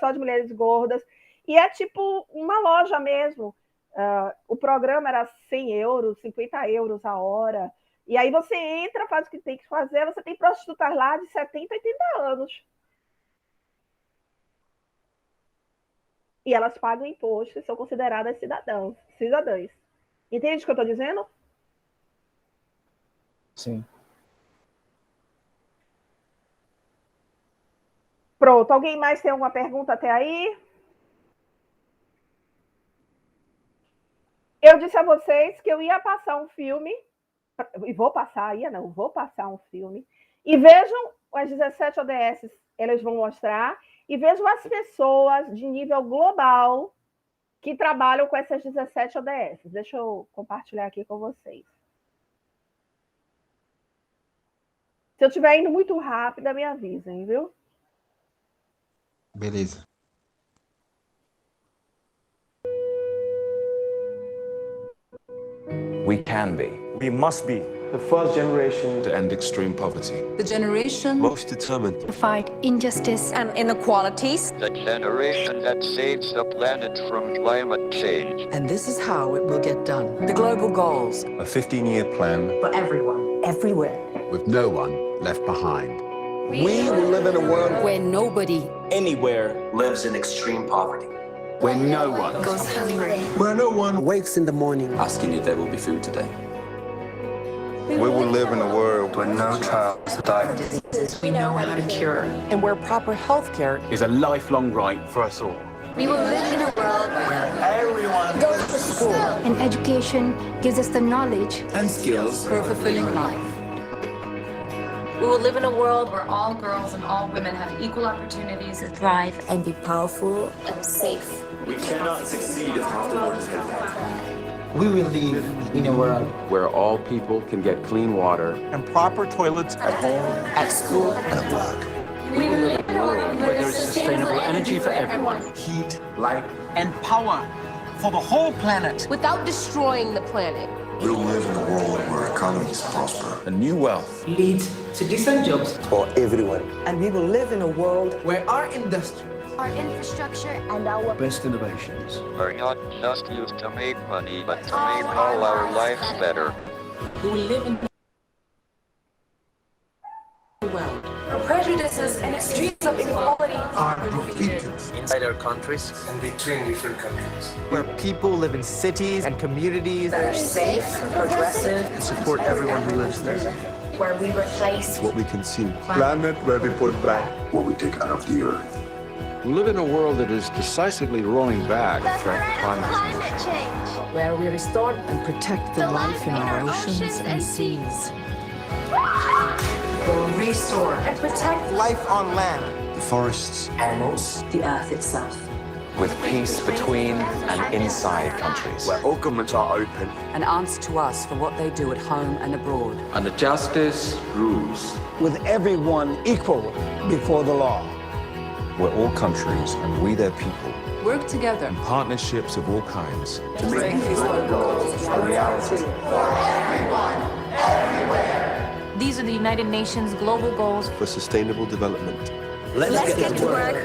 só de mulheres gordas, e é tipo uma loja mesmo. O programa era 100 euros, 50 euros a hora, e aí você entra, faz o que tem que fazer, você tem prostitutas lá de 70, 80 anos. E elas pagam imposto e são consideradas cidadãs. Entende o que eu estou dizendo? Sim. Pronto. Alguém mais tem alguma pergunta até aí? Eu disse a vocês que eu ia passar um filme, e vou passar um filme, e vejam as 17 ODS, elas vão mostrar, e vejam as pessoas de nível global que trabalham com essas 17 ODS. Deixa eu compartilhar aqui com vocês. Se eu estiver indo muito rápido, me avisem, viu? Beleza. We can be. We must be the first generation to end extreme poverty. The generation most determined to fight injustice and inequalities. The generation that saves the planet from climate change. And this is how it will get done. The global goals. A 15-year plan For everyone. Everywhere. With no one left behind. We will live in a world where nobody anywhere lives in extreme poverty. Where no one goes hungry. Where no one wakes in the morning asking if there will be food today. We will live in a world where no child dies. Diseases we know how to cure. And where proper health care is a lifelong right for us all. We will live in a world where everyone goes to school. And education gives us the knowledge and skills for a fulfilling life. We will live in a world where all girls and all women have equal opportunities to thrive and be powerful and safe. We cannot succeed if half the world is content. We will live in a world where all people can get clean water and proper toilets at home, at school, and at work. We will live in a world where there is sustainable energy for everyone, heat, light, and power for the whole planet. Without destroying the planet. We'll live in a world where economies prosper. A new wealth Lead to decent jobs For everyone. and we will live in a world where our industry, Our infrastructure and our Best innovations. Are not just used to make money, but to make all our lives better. we will live in a world Where prejudices and extremes of inequality Are defeated. inside our countries And between different countries. Where people live in cities and communities that are safe, progressive, and support everyone who lives there. where we replace What we consume. Planet where we put back what we take out of the earth. We live in a world that is decisively rolling back the threat of climate change. where we restore and protect the life in our oceans and seas. will restore and protect Life on land. The forests. animals, the earth itself. With peace between and inside countries. Where all governments are open. And answer to us for what they do at home and abroad. And the justice rules. With everyone equal before the law. Where all countries and we their people. Work together. Partnerships of all kinds. To make these goals a reality. These are the United Nations global goals For sustainable development. Let's get to work.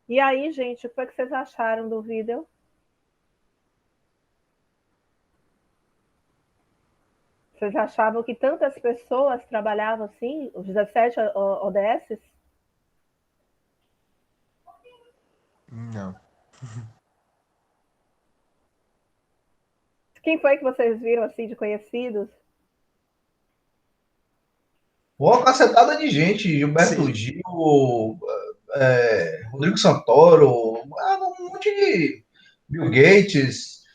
E aí, gente, o que foi que vocês acharam do vídeo? Vocês achavam que tantas pessoas trabalhavam assim, os 17 ODS? Não. Quem foi que vocês viram assim de conhecidos? Uma cacetada de gente, Gilberto Gil, Rodrigo Santoro, um monte de Bill Gates.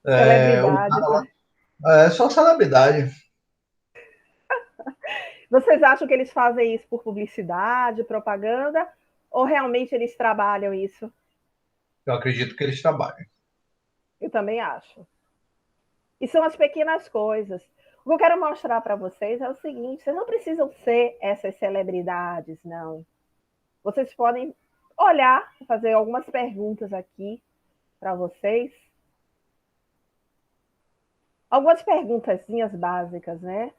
Celebridades, né? Só celebridade. Vocês acham que eles fazem isso por publicidade, propaganda, ou realmente eles trabalham isso? Eu acredito que eles trabalham. Eu também acho. E são as pequenas coisas. O que eu quero mostrar para vocês é o seguinte: vocês não precisam ser essas celebridades, não. Vocês podem olhar, fazer algumas perguntas aqui para vocês. Algumas perguntazinhas básicas, né?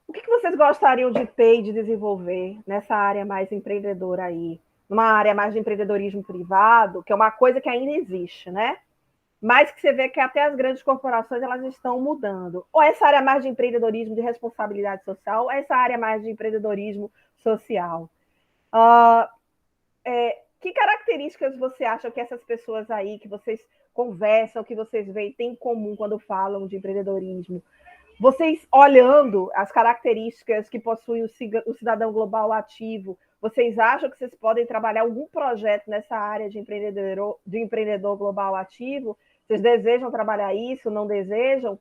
O que vocês gostariam de ter e de desenvolver nessa área mais empreendedora aí? Numa área mais de empreendedorismo privado, que é uma coisa que ainda existe, né? Mas que você vê que até as grandes corporações elas estão mudando. Ou essa área mais de empreendedorismo de responsabilidade social, ou essa área mais de empreendedorismo social. Que características você acha que essas pessoas aí, que vocês conversam, que vocês veem, têm em comum quando falam de empreendedorismo? Vocês, olhando as características que possui o cidadão global ativo, vocês acham que vocês podem trabalhar algum projeto nessa área de empreendedor global ativo? Vocês desejam trabalhar isso, não desejam?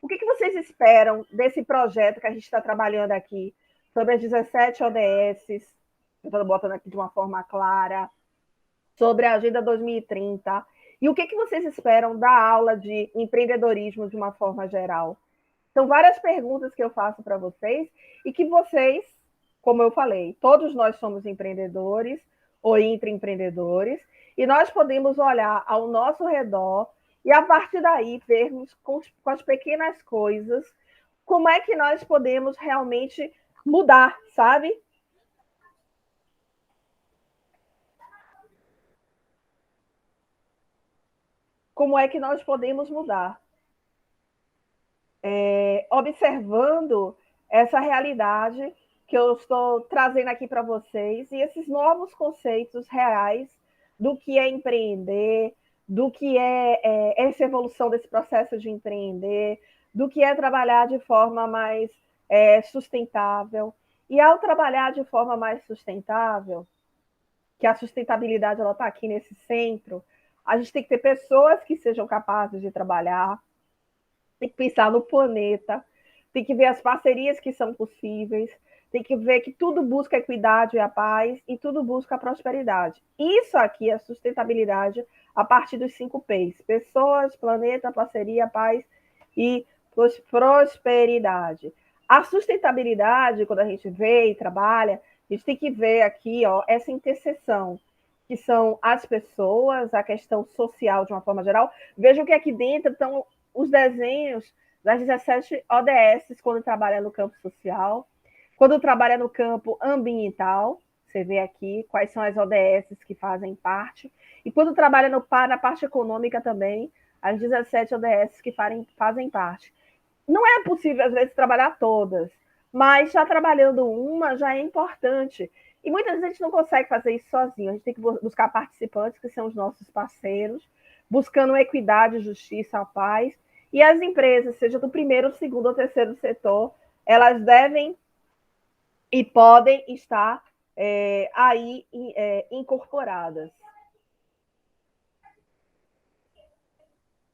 O que vocês esperam desse projeto que a gente está trabalhando aqui, sobre as 17 ODS, eu estou botando aqui de uma forma clara, sobre a Agenda 2030, e o que vocês esperam da aula de empreendedorismo de uma forma geral? São várias perguntas que eu faço para vocês, e que vocês, como eu falei, todos nós somos empreendedores ou intraempreendedores, e nós podemos olhar ao nosso redor e, a partir daí, vermos com as pequenas coisas como é que nós podemos realmente mudar, sabe? Como é que nós podemos mudar? Observando essa realidade que eu estou trazendo aqui para vocês e esses novos conceitos reais do que é empreender, do que é essa evolução desse processo de empreender, do que é trabalhar de forma mais sustentável. E ao trabalhar de forma mais sustentável, que a sustentabilidade ela está aqui nesse centro, a gente tem que ter pessoas que sejam capazes de trabalhar, tem que pensar no planeta, tem que ver as parcerias que são possíveis, tem que ver que tudo busca a equidade e a paz e tudo busca a prosperidade. Isso aqui é sustentabilidade a partir dos 5 P's. Pessoas, planeta, parceria, paz e prosperidade. A sustentabilidade, quando a gente vê e trabalha, a gente tem que ver aqui essa interseção, que são as pessoas, a questão social de uma forma geral. Vejam que aqui dentro estão os desenhos das 17 ODS, quando trabalha no campo social, quando trabalha no campo ambiental, você vê aqui quais são as ODS que fazem parte, e quando trabalha na parte econômica também, as 17 ODS que fazem parte. Não é possível, às vezes, trabalhar todas, mas já trabalhando uma já é importante. E muitas vezes a gente não consegue fazer isso sozinho, a gente tem que buscar participantes, que são os nossos parceiros, buscando equidade, justiça, a paz. E as empresas, seja do primeiro, segundo ou terceiro setor, elas devem e podem estar aí incorporadas.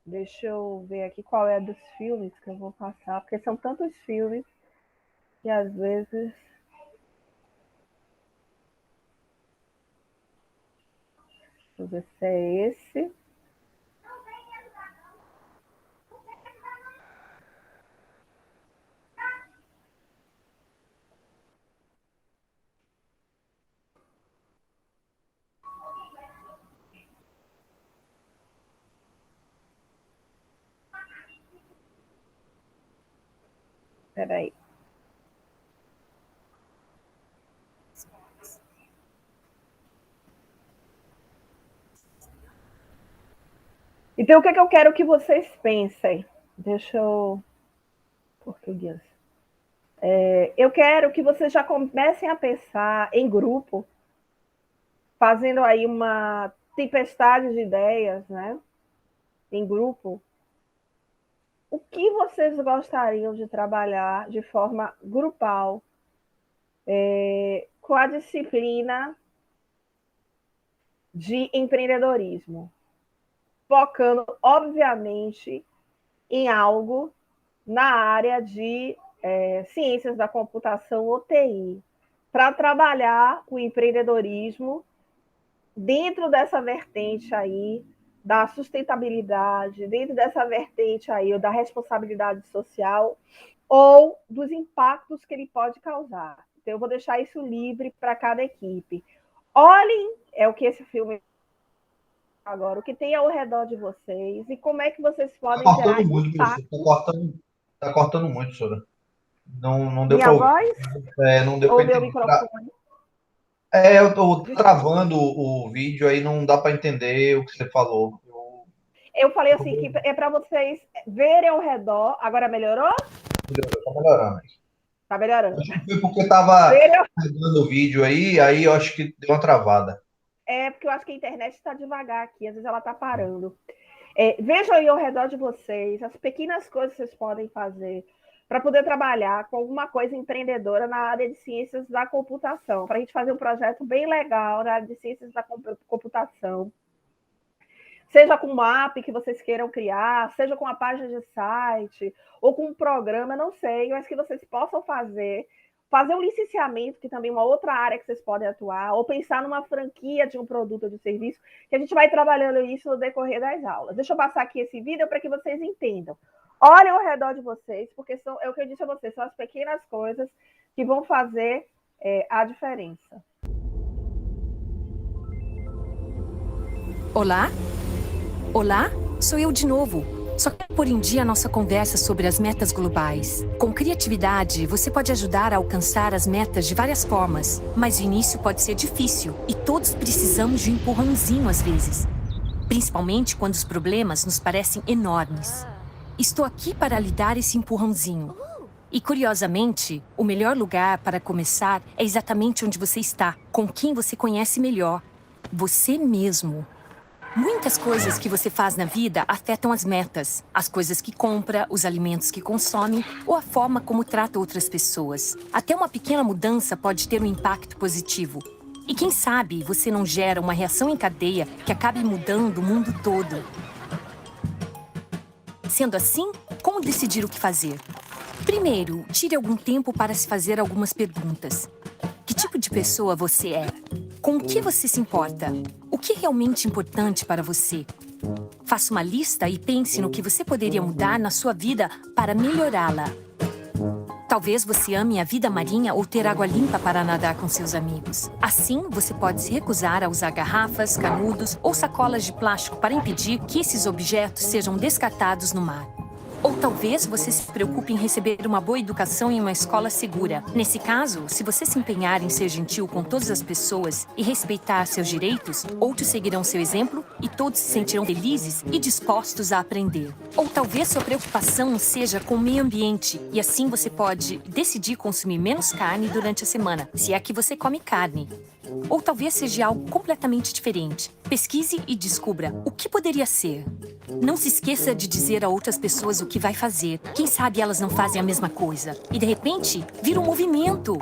Deixa eu ver aqui qual é a dos filmes que eu vou passar, porque são tantos filmes que às vezes... Deixa eu ver se é esse. Espera aí. Então, o que é que eu quero que vocês pensem? Deixa eu... Português. Eu quero que vocês já comecem a pensar em grupo, fazendo aí uma tempestade de ideias, né? Em grupo. O que vocês gostariam de trabalhar de forma grupal, com a disciplina de empreendedorismo, focando, obviamente, em algo na área de ciências da computação ou TI, para trabalhar o empreendedorismo dentro dessa vertente aí da sustentabilidade, dentro dessa vertente aí, ou da responsabilidade social, ou dos impactos que ele pode causar. Então, eu vou deixar isso livre para cada equipe. Olhem, o que esse filme agora, o que tem ao redor de vocês, e como é que vocês podem gerar impacto. Está cortando muito, Sora. Não deu para ouvir. Não deu para entender. Eu estou travando o vídeo, aí não dá para entender o que você falou. Eu falei assim, que é para vocês verem ao redor. Agora melhorou? Está melhorando. Está melhorando. Acho que foi porque estava pegando o vídeo aí eu acho que deu uma travada. Porque eu acho que a internet está devagar aqui, às vezes ela está parando. Vejam aí ao redor de vocês as pequenas coisas que vocês podem fazer para poder trabalhar com alguma coisa empreendedora na área de ciências da computação, para a gente fazer um projeto bem legal na área de ciências da computação. Seja com um app que vocês queiram criar, seja com uma página de site, ou com um programa, não sei, mas que vocês possam fazer um licenciamento, que também é uma outra área que vocês podem atuar, ou pensar numa franquia de um produto ou de serviço, que a gente vai trabalhando isso no decorrer das aulas. Deixa eu passar aqui esse vídeo para que vocês entendam. Olhem ao redor de vocês, porque é o que eu disse a vocês, são as pequenas coisas que vão fazer a diferença. Olá? Olá? Sou eu de novo. Só quero pôr em dia a nossa conversa sobre as metas globais. Com criatividade, você pode ajudar a alcançar as metas de várias formas, mas o início pode ser difícil e todos precisamos de um empurrãozinho às vezes. Principalmente quando os problemas nos parecem enormes. Estou aqui para lhe dar esse empurrãozinho. E, curiosamente, o melhor lugar para começar é exatamente onde você está, com quem você conhece melhor. Você mesmo. Muitas coisas que você faz na vida afetam as metas, as coisas que compra, os alimentos que consome ou a forma como trata outras pessoas. Até uma pequena mudança pode ter um impacto positivo. E quem sabe você não gera uma reação em cadeia que acabe mudando o mundo todo. Sendo assim, como decidir o que fazer? Primeiro, tire algum tempo para se fazer algumas perguntas. Que tipo de pessoa você é? Com o que você se importa? O que é realmente importante para você? Faça uma lista e pense no que você poderia mudar na sua vida para melhorá-la. Talvez você ame a vida marinha ou ter água limpa para nadar com seus amigos. Assim, você pode se recusar a usar garrafas, canudos ou sacolas de plástico para impedir que esses objetos sejam descartados no mar. Ou talvez você se preocupe em receber uma boa educação em uma escola segura. Nesse caso, se você se empenhar em ser gentil com todas as pessoas e respeitar seus direitos, outros seguirão seu exemplo e todos se sentirão felizes e dispostos a aprender. Ou talvez sua preocupação seja com o meio ambiente e assim você pode decidir consumir menos carne durante a semana, se é que você come carne. Ou talvez seja algo completamente diferente. Pesquise e descubra o que poderia ser. Não se esqueça de dizer a outras pessoas o que vai fazer. Quem sabe elas não fazem a mesma coisa. E de repente, vira um movimento.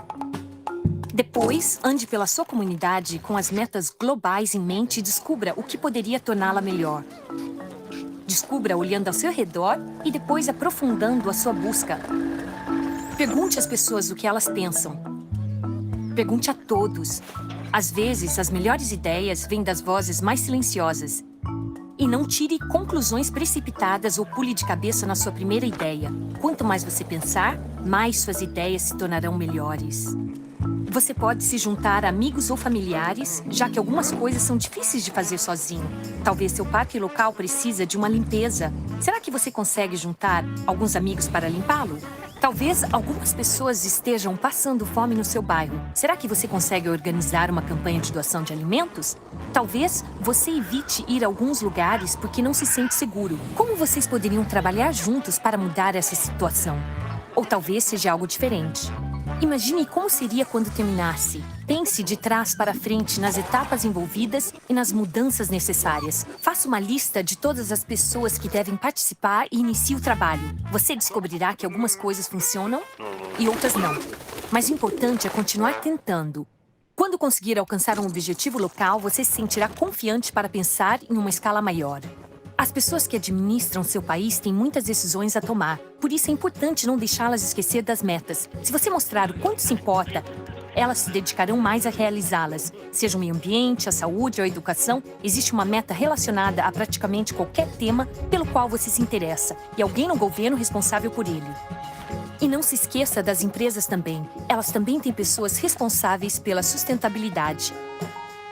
Depois, ande pela sua comunidade com as metas globais em mente e descubra o que poderia torná-la melhor. Descubra olhando ao seu redor e depois aprofundando a sua busca. Pergunte às pessoas o que elas pensam. Pergunte a todos. Às vezes, as melhores ideias vêm das vozes mais silenciosas. E não tire conclusões precipitadas ou pule de cabeça na sua primeira ideia. Quanto mais você pensar, mais suas ideias se tornarão melhores. Você pode se juntar a amigos ou familiares, já que algumas coisas são difíceis de fazer sozinho. Talvez seu parque local precisa de uma limpeza. Será que você consegue juntar alguns amigos para limpá-lo? Talvez algumas pessoas estejam passando fome no seu bairro. Será que você consegue organizar uma campanha de doação de alimentos? Talvez você evite ir a alguns lugares porque não se sente seguro. Como vocês poderiam trabalhar juntos para mudar essa situação? Ou talvez seja algo diferente. Imagine como seria quando terminasse. Pense de trás para frente nas etapas envolvidas e nas mudanças necessárias. Faça uma lista de todas as pessoas que devem participar e inicie o trabalho. Você descobrirá que algumas coisas funcionam e outras não. Mas o importante é continuar tentando. Quando conseguir alcançar um objetivo local, você se sentirá confiante para pensar em uma escala maior. As pessoas que administram seu país têm muitas decisões a tomar. Por isso é importante não deixá-las esquecer das metas. Se você mostrar o quanto se importa, elas se dedicarão mais a realizá-las. Seja o meio ambiente, a saúde ou a educação, existe uma meta relacionada a praticamente qualquer tema pelo qual você se interessa, e alguém no governo responsável por ele. E não se esqueça das empresas também. Elas também têm pessoas responsáveis pela sustentabilidade.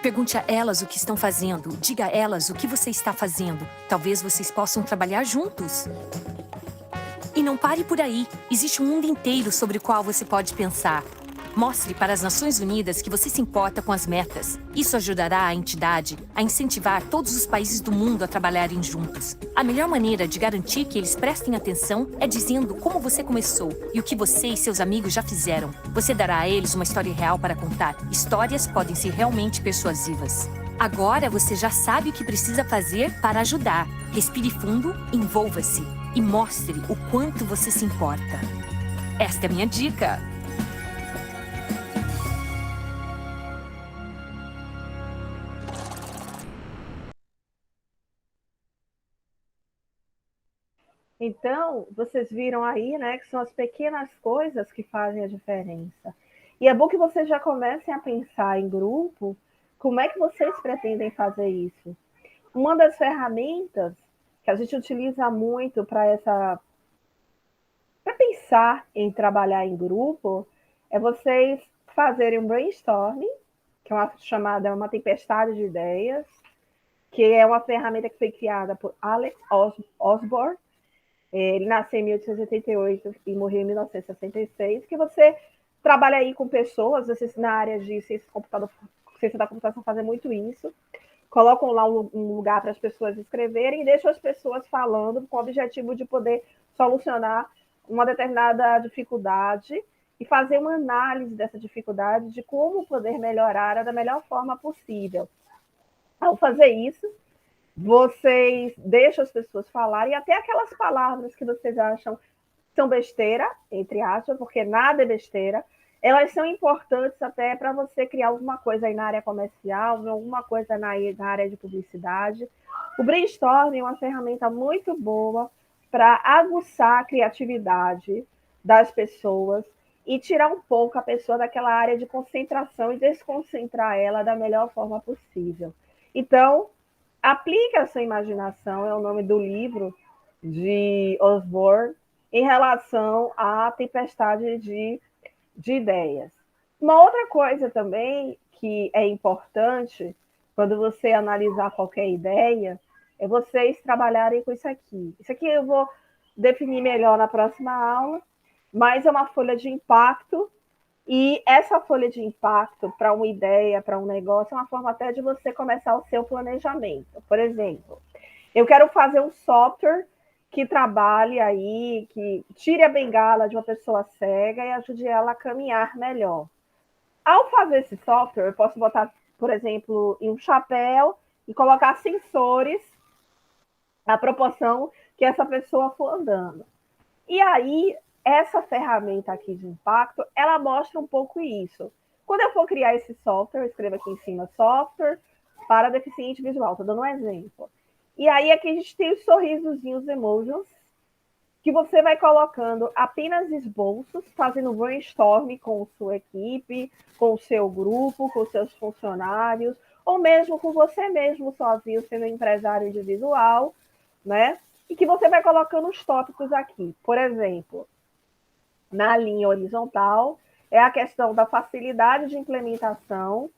Pergunte a elas o que estão fazendo. Diga a elas o que você está fazendo. Talvez vocês possam trabalhar juntos. E não pare por aí. Existe um mundo inteiro sobre o qual você pode pensar. Mostre para as Nações Unidas que você se importa com as metas. Isso ajudará a entidade a incentivar todos os países do mundo a trabalharem juntos. A melhor maneira de garantir que eles prestem atenção é dizendo como você começou e o que você e seus amigos já fizeram. Você dará a eles uma história real para contar. Histórias podem ser realmente persuasivas. Agora você já sabe o que precisa fazer para ajudar. Respire fundo, envolva-se e mostre o quanto você se importa. Esta é a minha dica. Então, vocês viram aí, né, que são as pequenas coisas que fazem a diferença. E é bom que vocês já comecem a pensar em grupo, como é que vocês pretendem fazer isso. Uma das ferramentas que a gente utiliza muito para pensar em trabalhar em grupo é vocês fazerem um brainstorming, que é uma tempestade de ideias, que é uma ferramenta que foi criada por Alex Osborne. Ele nasceu em 1888 e morreu em 1966, que você trabalha aí com pessoas, vocês na área de ciência da computação fazem muito isso, colocam lá um lugar para as pessoas escreverem e deixam as pessoas falando com o objetivo de poder solucionar uma determinada dificuldade e fazer uma análise dessa dificuldade de como poder melhorar da melhor forma possível. Ao fazer isso, vocês deixam as pessoas falarem, e até aquelas palavras que vocês acham são besteira, entre aspas, porque nada é besteira, elas são importantes até para você criar alguma coisa aí na área comercial, alguma coisa na área de publicidade. O brainstorming é uma ferramenta muito boa para aguçar a criatividade, das pessoas e tirar um pouco a pessoa daquela área de concentração e desconcentrar ela da melhor forma possível. Então, aplique a sua imaginação, é o nome do livro de Osborne, em relação à tempestade de ideias. Uma outra coisa também que é importante, quando você analisar qualquer ideia, é vocês trabalharem com isso aqui. Isso aqui eu vou definir melhor na próxima aula, mas é uma folha de impacto, e essa folha de impacto para uma ideia, para um negócio, é uma forma até de você começar o seu planejamento. Por exemplo, eu quero fazer um software que trabalhe aí, que tire a bengala de uma pessoa cega e ajude ela a caminhar melhor. Ao fazer esse software, eu posso botar, por exemplo, em um chapéu e colocar sensores à proporção que essa pessoa for andando. E aí, essa ferramenta aqui de impacto, ela mostra um pouco isso. Quando eu for criar esse software, eu escrevo aqui em cima, software para deficiente visual, estou dando um exemplo. E aí aqui a gente tem os sorrisozinhos emojis, que você vai colocando apenas esboços, fazendo brainstorm com sua equipe, com o seu grupo, com seus funcionários, ou mesmo com você mesmo, sozinho, sendo empresário individual, né? E que você vai colocando os tópicos aqui. Por exemplo, na linha horizontal, é a questão da facilidade de implementação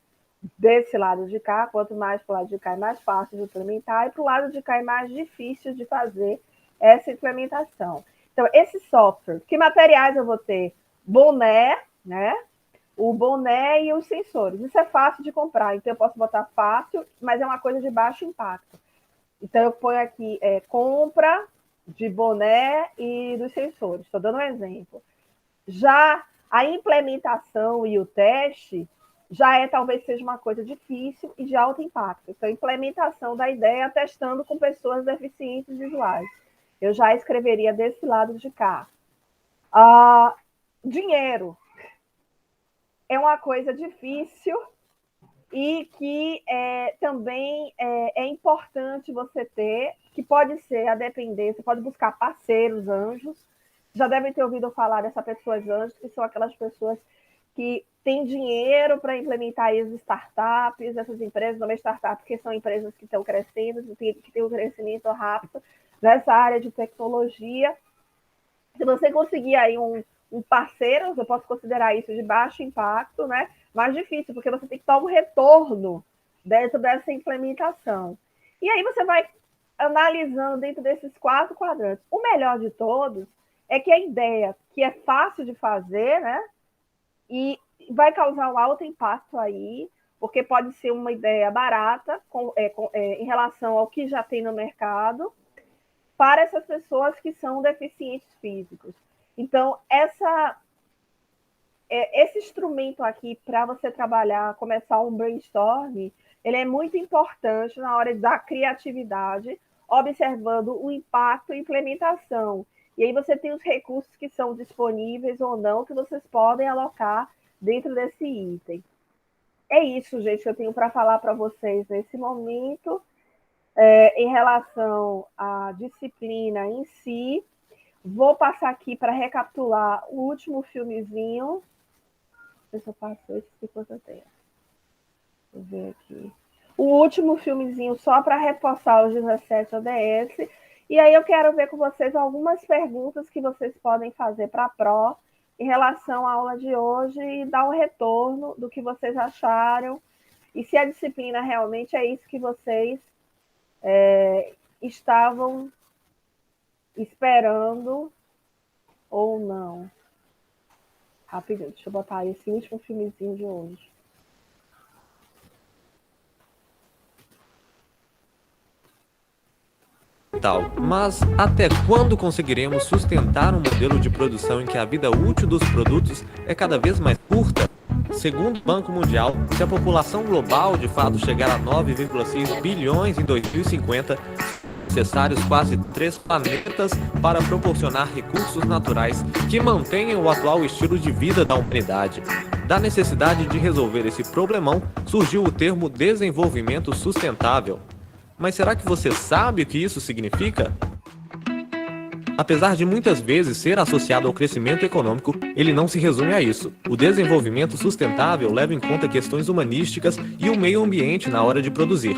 desse lado de cá. Quanto mais para o lado de cá é mais fácil de implementar, e para o lado de cá é mais difícil de fazer essa implementação. Então, esse software, que materiais eu vou ter? Boné, né? O boné e os sensores. Isso é fácil de comprar, então eu posso botar fácil, mas é uma coisa de baixo impacto. Então, eu ponho aqui compra de boné e dos sensores. Estou dando um exemplo. Já a implementação e o teste já talvez seja uma coisa difícil e de alto impacto. Então, a implementação da ideia testando com pessoas deficientes visuais. Eu já escreveria desse lado de cá. Dinheiro é uma coisa difícil e que também é importante você ter, que pode ser a depender, você pode buscar parceiros, anjos. Já devem ter ouvido falar dessas pessoas anjos, que são aquelas pessoas que têm dinheiro para implementar as startups, essas empresas, não é startup, porque são empresas que estão crescendo, que têm um crescimento rápido nessa área de tecnologia. Se você conseguir aí um parceiro, eu posso considerar isso de baixo impacto, né? Mais difícil, porque você tem que dar um retorno dentro dessa implementação. E aí você vai analisando dentro desses 4 quadrantes. O melhor de todos é que a ideia que é fácil de fazer, né? E vai causar um alto impacto aí, porque pode ser uma ideia barata em relação ao que já tem no mercado, para essas pessoas que são deficientes físicos. Então, esse instrumento aqui, para você trabalhar, começar um brainstorm, ele é muito importante na hora da criatividade, observando o impacto e implementação. E aí você tem os recursos que são disponíveis ou não, que vocês podem alocar dentro desse item. É isso, gente, que eu tenho para falar para vocês nesse momento. Em relação à disciplina em si, vou passar aqui para recapitular o último filmezinho. Deixa eu passar esse que eu tenho. Vou ver aqui. O último filmezinho só para reforçar os 17 ODS. E aí eu quero ver com vocês algumas perguntas que vocês podem fazer para a Pro em relação à aula de hoje e dar um retorno do que vocês acharam e se a disciplina realmente é isso que vocês estavam esperando ou não. Rapidinho, deixa eu botar esse último filmezinho de hoje. Mas até quando conseguiremos sustentar um modelo de produção em que a vida útil dos produtos é cada vez mais curta? Segundo o Banco Mundial, se a população global de fato chegar a 9,6 bilhões em 2050, são necessários quase 3 planetas para proporcionar recursos naturais que mantenham o atual estilo de vida da humanidade. Da necessidade de resolver esse problemão, surgiu o termo desenvolvimento sustentável. Mas será que você sabe o que isso significa? Apesar de muitas vezes ser associado ao crescimento econômico, ele não se resume a isso. O desenvolvimento sustentável leva em conta questões humanísticas e o meio ambiente na hora de produzir.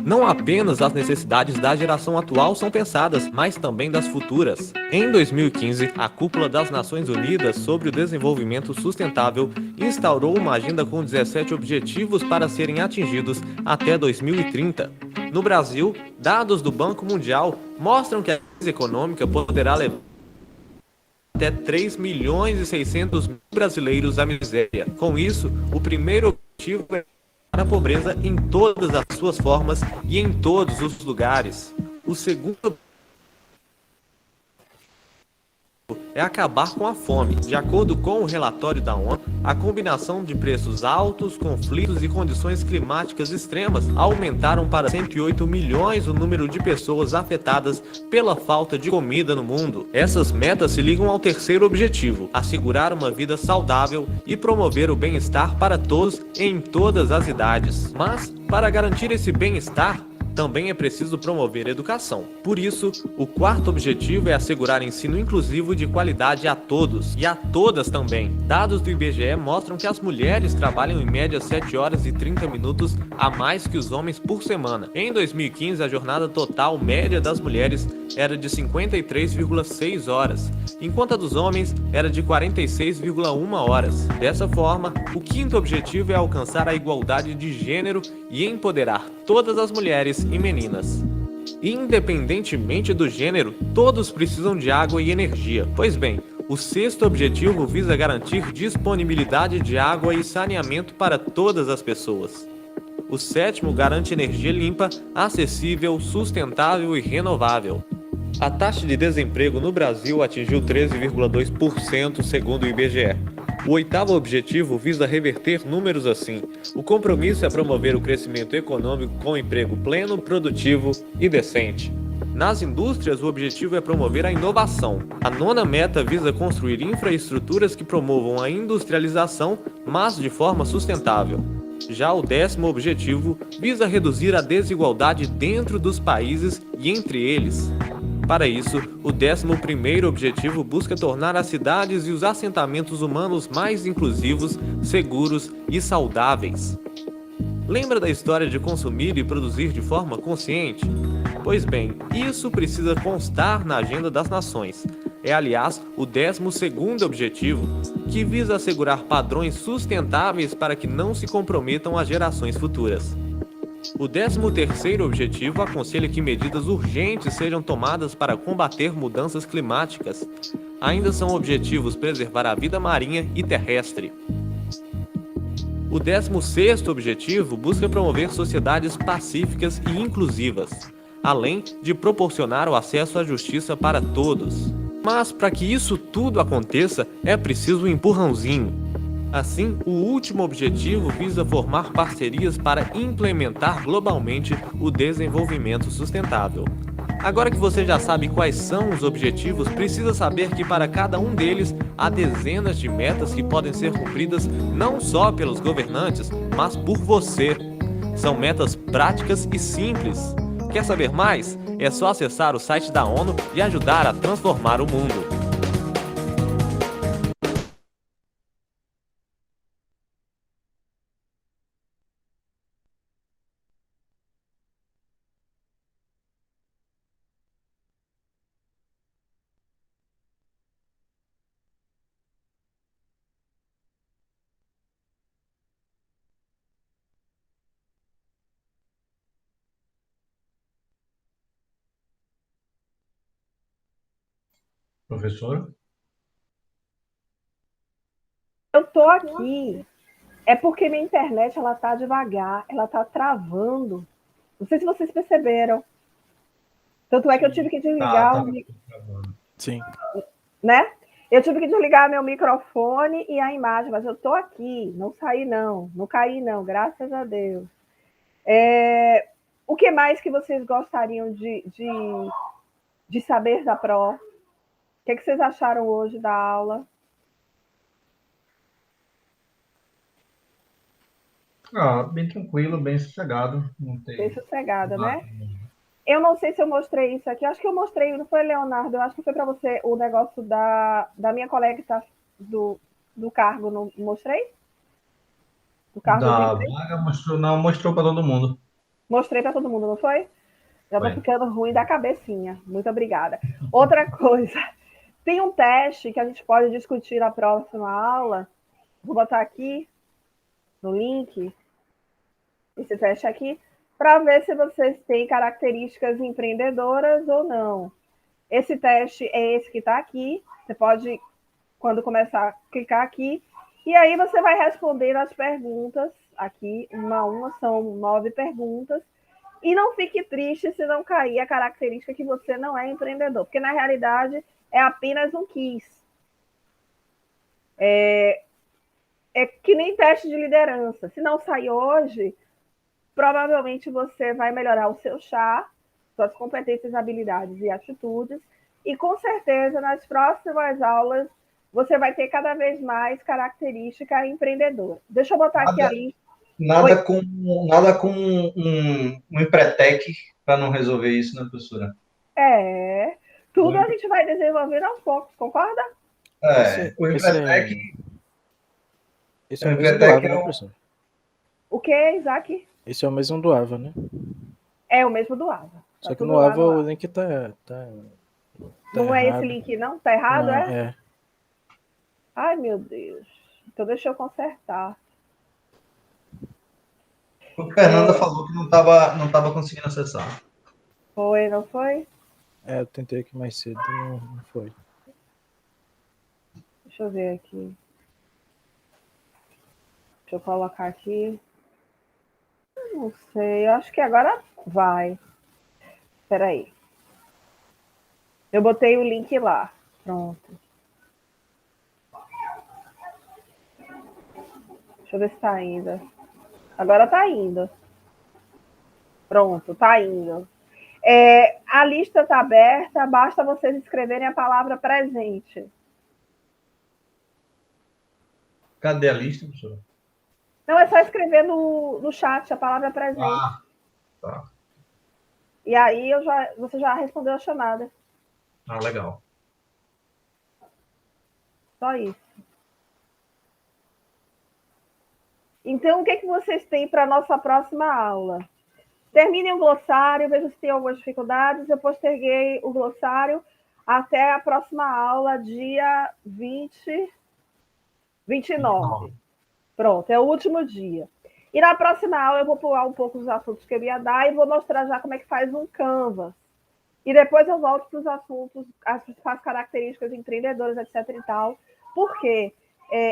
Não apenas as necessidades da geração atual são pensadas, mas também das futuras. Em 2015, a Cúpula das Nações Unidas sobre o Desenvolvimento Sustentável instaurou uma agenda com 17 objetivos para serem atingidos até 2030. No Brasil, dados do Banco Mundial mostram que a crise econômica poderá levar até 3.600.000 brasileiros à miséria. Com isso, o primeiro objetivo é a pobreza em todas as suas formas e em todos os lugares. O segundo é acabar com a fome. De acordo com o relatório da ONU, a combinação de preços altos, conflitos e condições climáticas extremas aumentaram para 108 milhões o número de pessoas afetadas pela falta de comida no mundo. Essas metas se ligam ao terceiro objetivo, assegurar uma vida saudável e promover o bem-estar para todos em todas as idades. Mas, para garantir esse bem-estar, também é preciso promover educação. Por isso, o quarto objetivo é assegurar ensino inclusivo de qualidade a todos e a todas também. Dados do IBGE mostram que as mulheres trabalham em média 7 horas e 30 minutos a mais que os homens por semana. Em 2015, a jornada total média das mulheres era de 53,6 horas, enquanto a dos homens era de 46,1 horas. Dessa forma, o quinto objetivo é alcançar a igualdade de gênero e empoderar todas as mulheres e meninas. Independentemente do gênero, todos precisam de água e energia. Pois bem, o sexto objetivo visa garantir disponibilidade de água e saneamento para todas as pessoas. O sétimo garante energia limpa, acessível, sustentável e renovável. A taxa de desemprego no Brasil atingiu 13,2% segundo o IBGE. O oitavo objetivo visa reverter números assim. O compromisso é promover o crescimento econômico com emprego pleno, produtivo e decente. Nas indústrias, o objetivo é promover a inovação. A nona meta visa construir infraestruturas que promovam a industrialização, mas de forma sustentável. Já o décimo objetivo visa reduzir a desigualdade dentro dos países e entre eles. Para isso, o 11º objetivo busca tornar as cidades e os assentamentos humanos mais inclusivos, seguros e saudáveis. Lembra da história de consumir e produzir de forma consciente? Pois bem, isso precisa constar na Agenda das Nações. É, aliás, o 12º objetivo, que visa assegurar padrões sustentáveis para que não se comprometam as gerações futuras. O 13º objetivo aconselha que medidas urgentes sejam tomadas para combater mudanças climáticas. Ainda são objetivos preservar a vida marinha e terrestre. O 16º objetivo busca promover sociedades pacíficas e inclusivas, além de proporcionar o acesso à justiça para todos. Mas para que isso tudo aconteça, é preciso um empurrãozinho. Assim, o último objetivo visa formar parcerias para implementar globalmente o desenvolvimento sustentável. Agora que você já sabe quais são os objetivos, precisa saber que para cada um deles há dezenas de metas que podem ser cumpridas não só pelos governantes, mas por você. São metas práticas e simples. Quer saber mais? É só acessar o site da ONU e ajudar a transformar o mundo. Professora? Eu tô aqui. É porque minha internet ela tá devagar, ela tá travando. Não sei se vocês perceberam. Tanto é que eu tive que desligar o Sim. né? Eu tive que desligar meu microfone e a imagem, mas eu tô aqui, não saí não, não caí não, graças a Deus. O que mais que vocês gostariam de saber da Pro? O que vocês acharam hoje da aula? Bem tranquilo, bem sossegado. Não tem... Bem sossegada, né? Eu não sei se eu mostrei isso aqui. Acho que eu mostrei, não foi, Leonardo? Eu acho que foi para você o negócio da minha colega que tá do cargo. Não mostrei? Do cargo Da do vaga mostrou para todo mundo. Mostrei para todo mundo, não foi? Já tô Foi. ficando ruim da cabecinha. Muito obrigada. Outra coisa. Tem um teste que a gente pode discutir na próxima aula. Vou botar aqui no link esse teste aqui para ver se vocês têm características empreendedoras ou não. Esse teste é esse que está aqui. Você pode, quando começar, clicar aqui. E aí você vai responder as perguntas aqui, uma a uma, são 9 perguntas. E não fique triste se não cair a característica que você não é empreendedor, porque na realidade é apenas um quiz. É que nem teste de liderança. Se não sair hoje, provavelmente você vai melhorar o seu chá, suas competências, habilidades e atitudes, e com certeza nas próximas aulas você vai ter cada vez mais característica empreendedora. Deixa eu botar aqui a lista. Nada com um empretec para não resolver isso, né, professora? Tudo a gente vai desenvolvendo aos poucos, concorda? O empretec... Esse é o mesmo do Ava, né, professor? O que, Isaac? Esse é o mesmo do Ava, né? É o mesmo do Ava. Só que no Ava o link tá não errado. É esse link, não? Tá errado, não, é? Ai, meu Deus. Então deixa eu consertar. O Fernanda falou que não estava conseguindo acessar. Foi, não foi? Eu tentei aqui mais cedo, não foi. Deixa eu ver aqui. Deixa eu colocar aqui. Não sei, acho que agora vai. Espera aí. Eu botei o link lá. Pronto. Deixa eu ver se está indo. Agora está indo. Pronto, está indo. A lista está aberta, basta vocês escreverem a palavra presente. Cadê a lista, professora? Não, é só escrever no chat a palavra presente. Ah, tá. E aí você já respondeu a chamada. Ah, legal. Só isso. Então, o que vocês têm para a nossa próxima aula? Terminem o glossário, vejo se tem algumas dificuldades. Eu posterguei o glossário até a próxima aula, dia 29. Pronto, é o último dia. E na próxima aula eu vou pular um pouco os assuntos que eu ia dar e vou mostrar já como é que faz um Canvas. E depois eu volto para os assuntos, as principais características empreendedoras, etc. e tal. Por quê?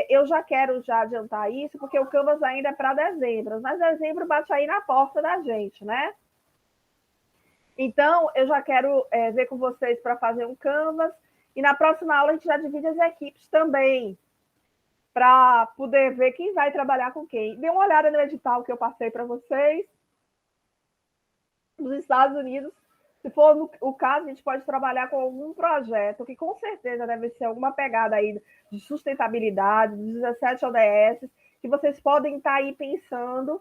Eu já quero adiantar isso, porque o Canvas ainda é para dezembro. Mas dezembro bate aí na porta da gente, né? Então, eu já quero ver com vocês para fazer um Canvas. E na próxima aula a gente já divide as equipes também, para poder ver quem vai trabalhar com quem. Dê uma olhada no edital que eu passei para vocês. Nos Estados Unidos, se for o caso, a gente pode trabalhar com algum projeto, que com certeza deve ser alguma pegada aí de sustentabilidade, dos 17 ODS, que vocês podem estar aí pensando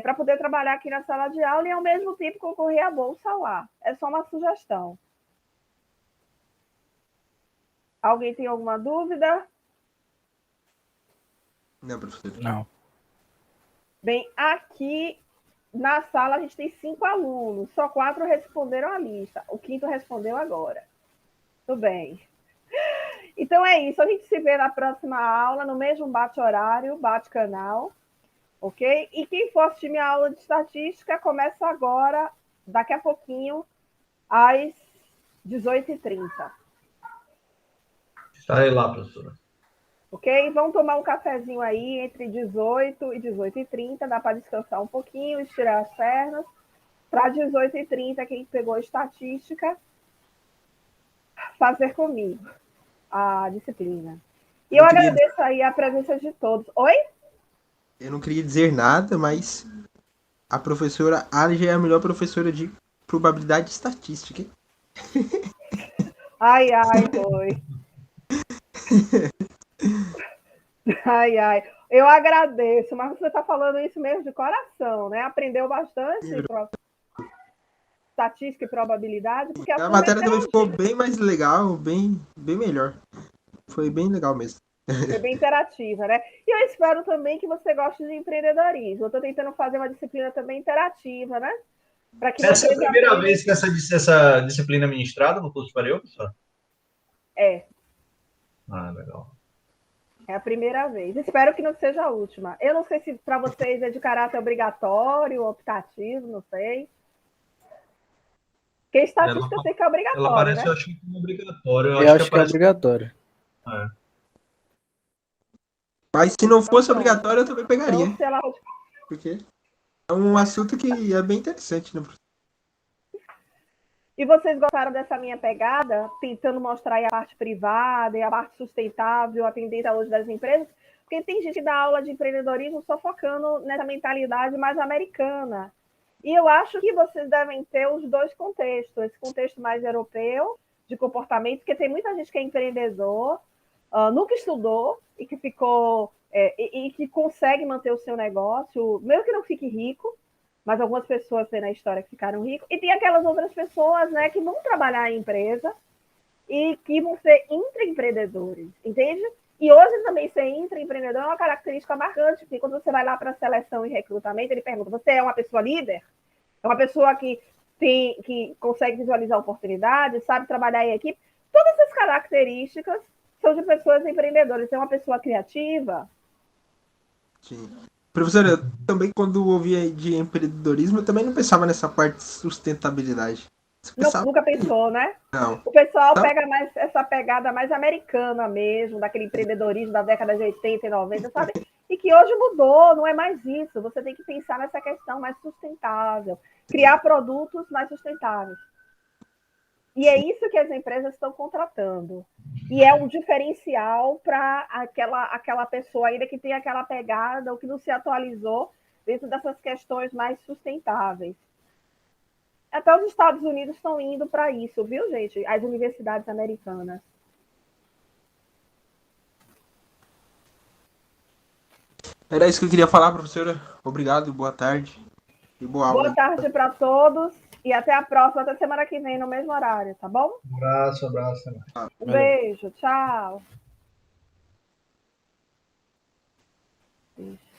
para poder trabalhar aqui na sala de aula e, ao mesmo tempo, concorrer à bolsa lá. É só uma sugestão. Alguém tem alguma dúvida? Não, professor. Não. Bem, aqui na sala a gente tem 5 alunos, só 4 responderam a lista. O 5º respondeu agora. Tudo bem. Então é isso, a gente se vê na próxima aula, no mesmo bate-horário, bate-canal, ok? E quem for assistir minha aula de estatística, começa agora, daqui a pouquinho, às 18h30. Estarei lá, professora. Ok? Vamos tomar um cafezinho aí entre 18 e 18h30, dá para descansar um pouquinho, estirar as pernas. Para 18h30, quem pegou estatística, fazer comigo a disciplina. E eu agradeço aí a presença de todos. Oi? Eu não queria dizer nada, mas a professora Arja é a melhor professora de probabilidade estatística, hein? Ai, foi. Ai. Eu agradeço, mas você está falando isso mesmo de coração, né? Aprendeu bastante? Tá estatística e probabilidade, porque a matéria também ficou bem mais legal, bem melhor. Foi bem legal mesmo. Foi bem interativa, né? E eu espero também que você goste de empreendedorismo. Eu estou tentando fazer uma disciplina também interativa, né? Que essa é a primeira vez que essa disciplina é ministrada no curso superior, professor? É. Ah, legal. É a primeira vez. Espero que não seja a última. Eu não sei se para vocês é de caráter obrigatório, optativo, não sei. Porque estatística eu sei que é obrigatório, ela parece, né? eu acho que é obrigatório. Eu acho que é obrigatório. É. Mas se não fosse obrigatório, eu também pegaria. Então, se ela... Porque é um assunto que é bem interessante, né? E vocês gostaram dessa minha pegada, tentando mostrar aí a parte privada e a parte sustentável, a tendência hoje das empresas? Porque tem gente que dá aula de empreendedorismo só focando nessa mentalidade mais americana. E eu acho que vocês devem ter os dois contextos. Esse contexto mais europeu, de comportamento, porque tem muita gente que é empreendedor, nunca estudou e que ficou... e que consegue manter o seu negócio, mesmo que não fique rico, mas algumas pessoas tem na história que ficaram ricos, e tem aquelas outras pessoas, né, que vão trabalhar em empresa e que vão ser intraempreendedores, entende? E hoje também ser intraempreendedor é uma característica marcante, porque quando você vai lá para a seleção e recrutamento, ele pergunta, você é uma pessoa líder? É uma pessoa que consegue visualizar oportunidades, sabe trabalhar em equipe? Todas essas características são de pessoas empreendedoras. Você é uma pessoa criativa? Sim. Professora, eu também quando ouvia de empreendedorismo, eu também não pensava nessa parte de sustentabilidade. Nunca pensou, né? Não. O pessoal pega mais essa pegada mais americana mesmo, daquele empreendedorismo da década de 80 e 90, sabe? E que hoje mudou, não é mais isso. Você tem que pensar nessa questão mais sustentável, criar produtos mais sustentáveis. E é isso que as empresas estão contratando. E é um diferencial para aquela pessoa ainda que tem aquela pegada, ou que não se atualizou dentro dessas questões mais sustentáveis. Até os Estados Unidos estão indo para isso, viu, gente? As universidades americanas. Era isso que eu queria falar, professora. Obrigado, boa tarde. E boa aula. Boa tarde para todos. E até a próxima, até semana que vem, no mesmo horário, tá bom? Um abraço. Um beijo, tchau. Beijo.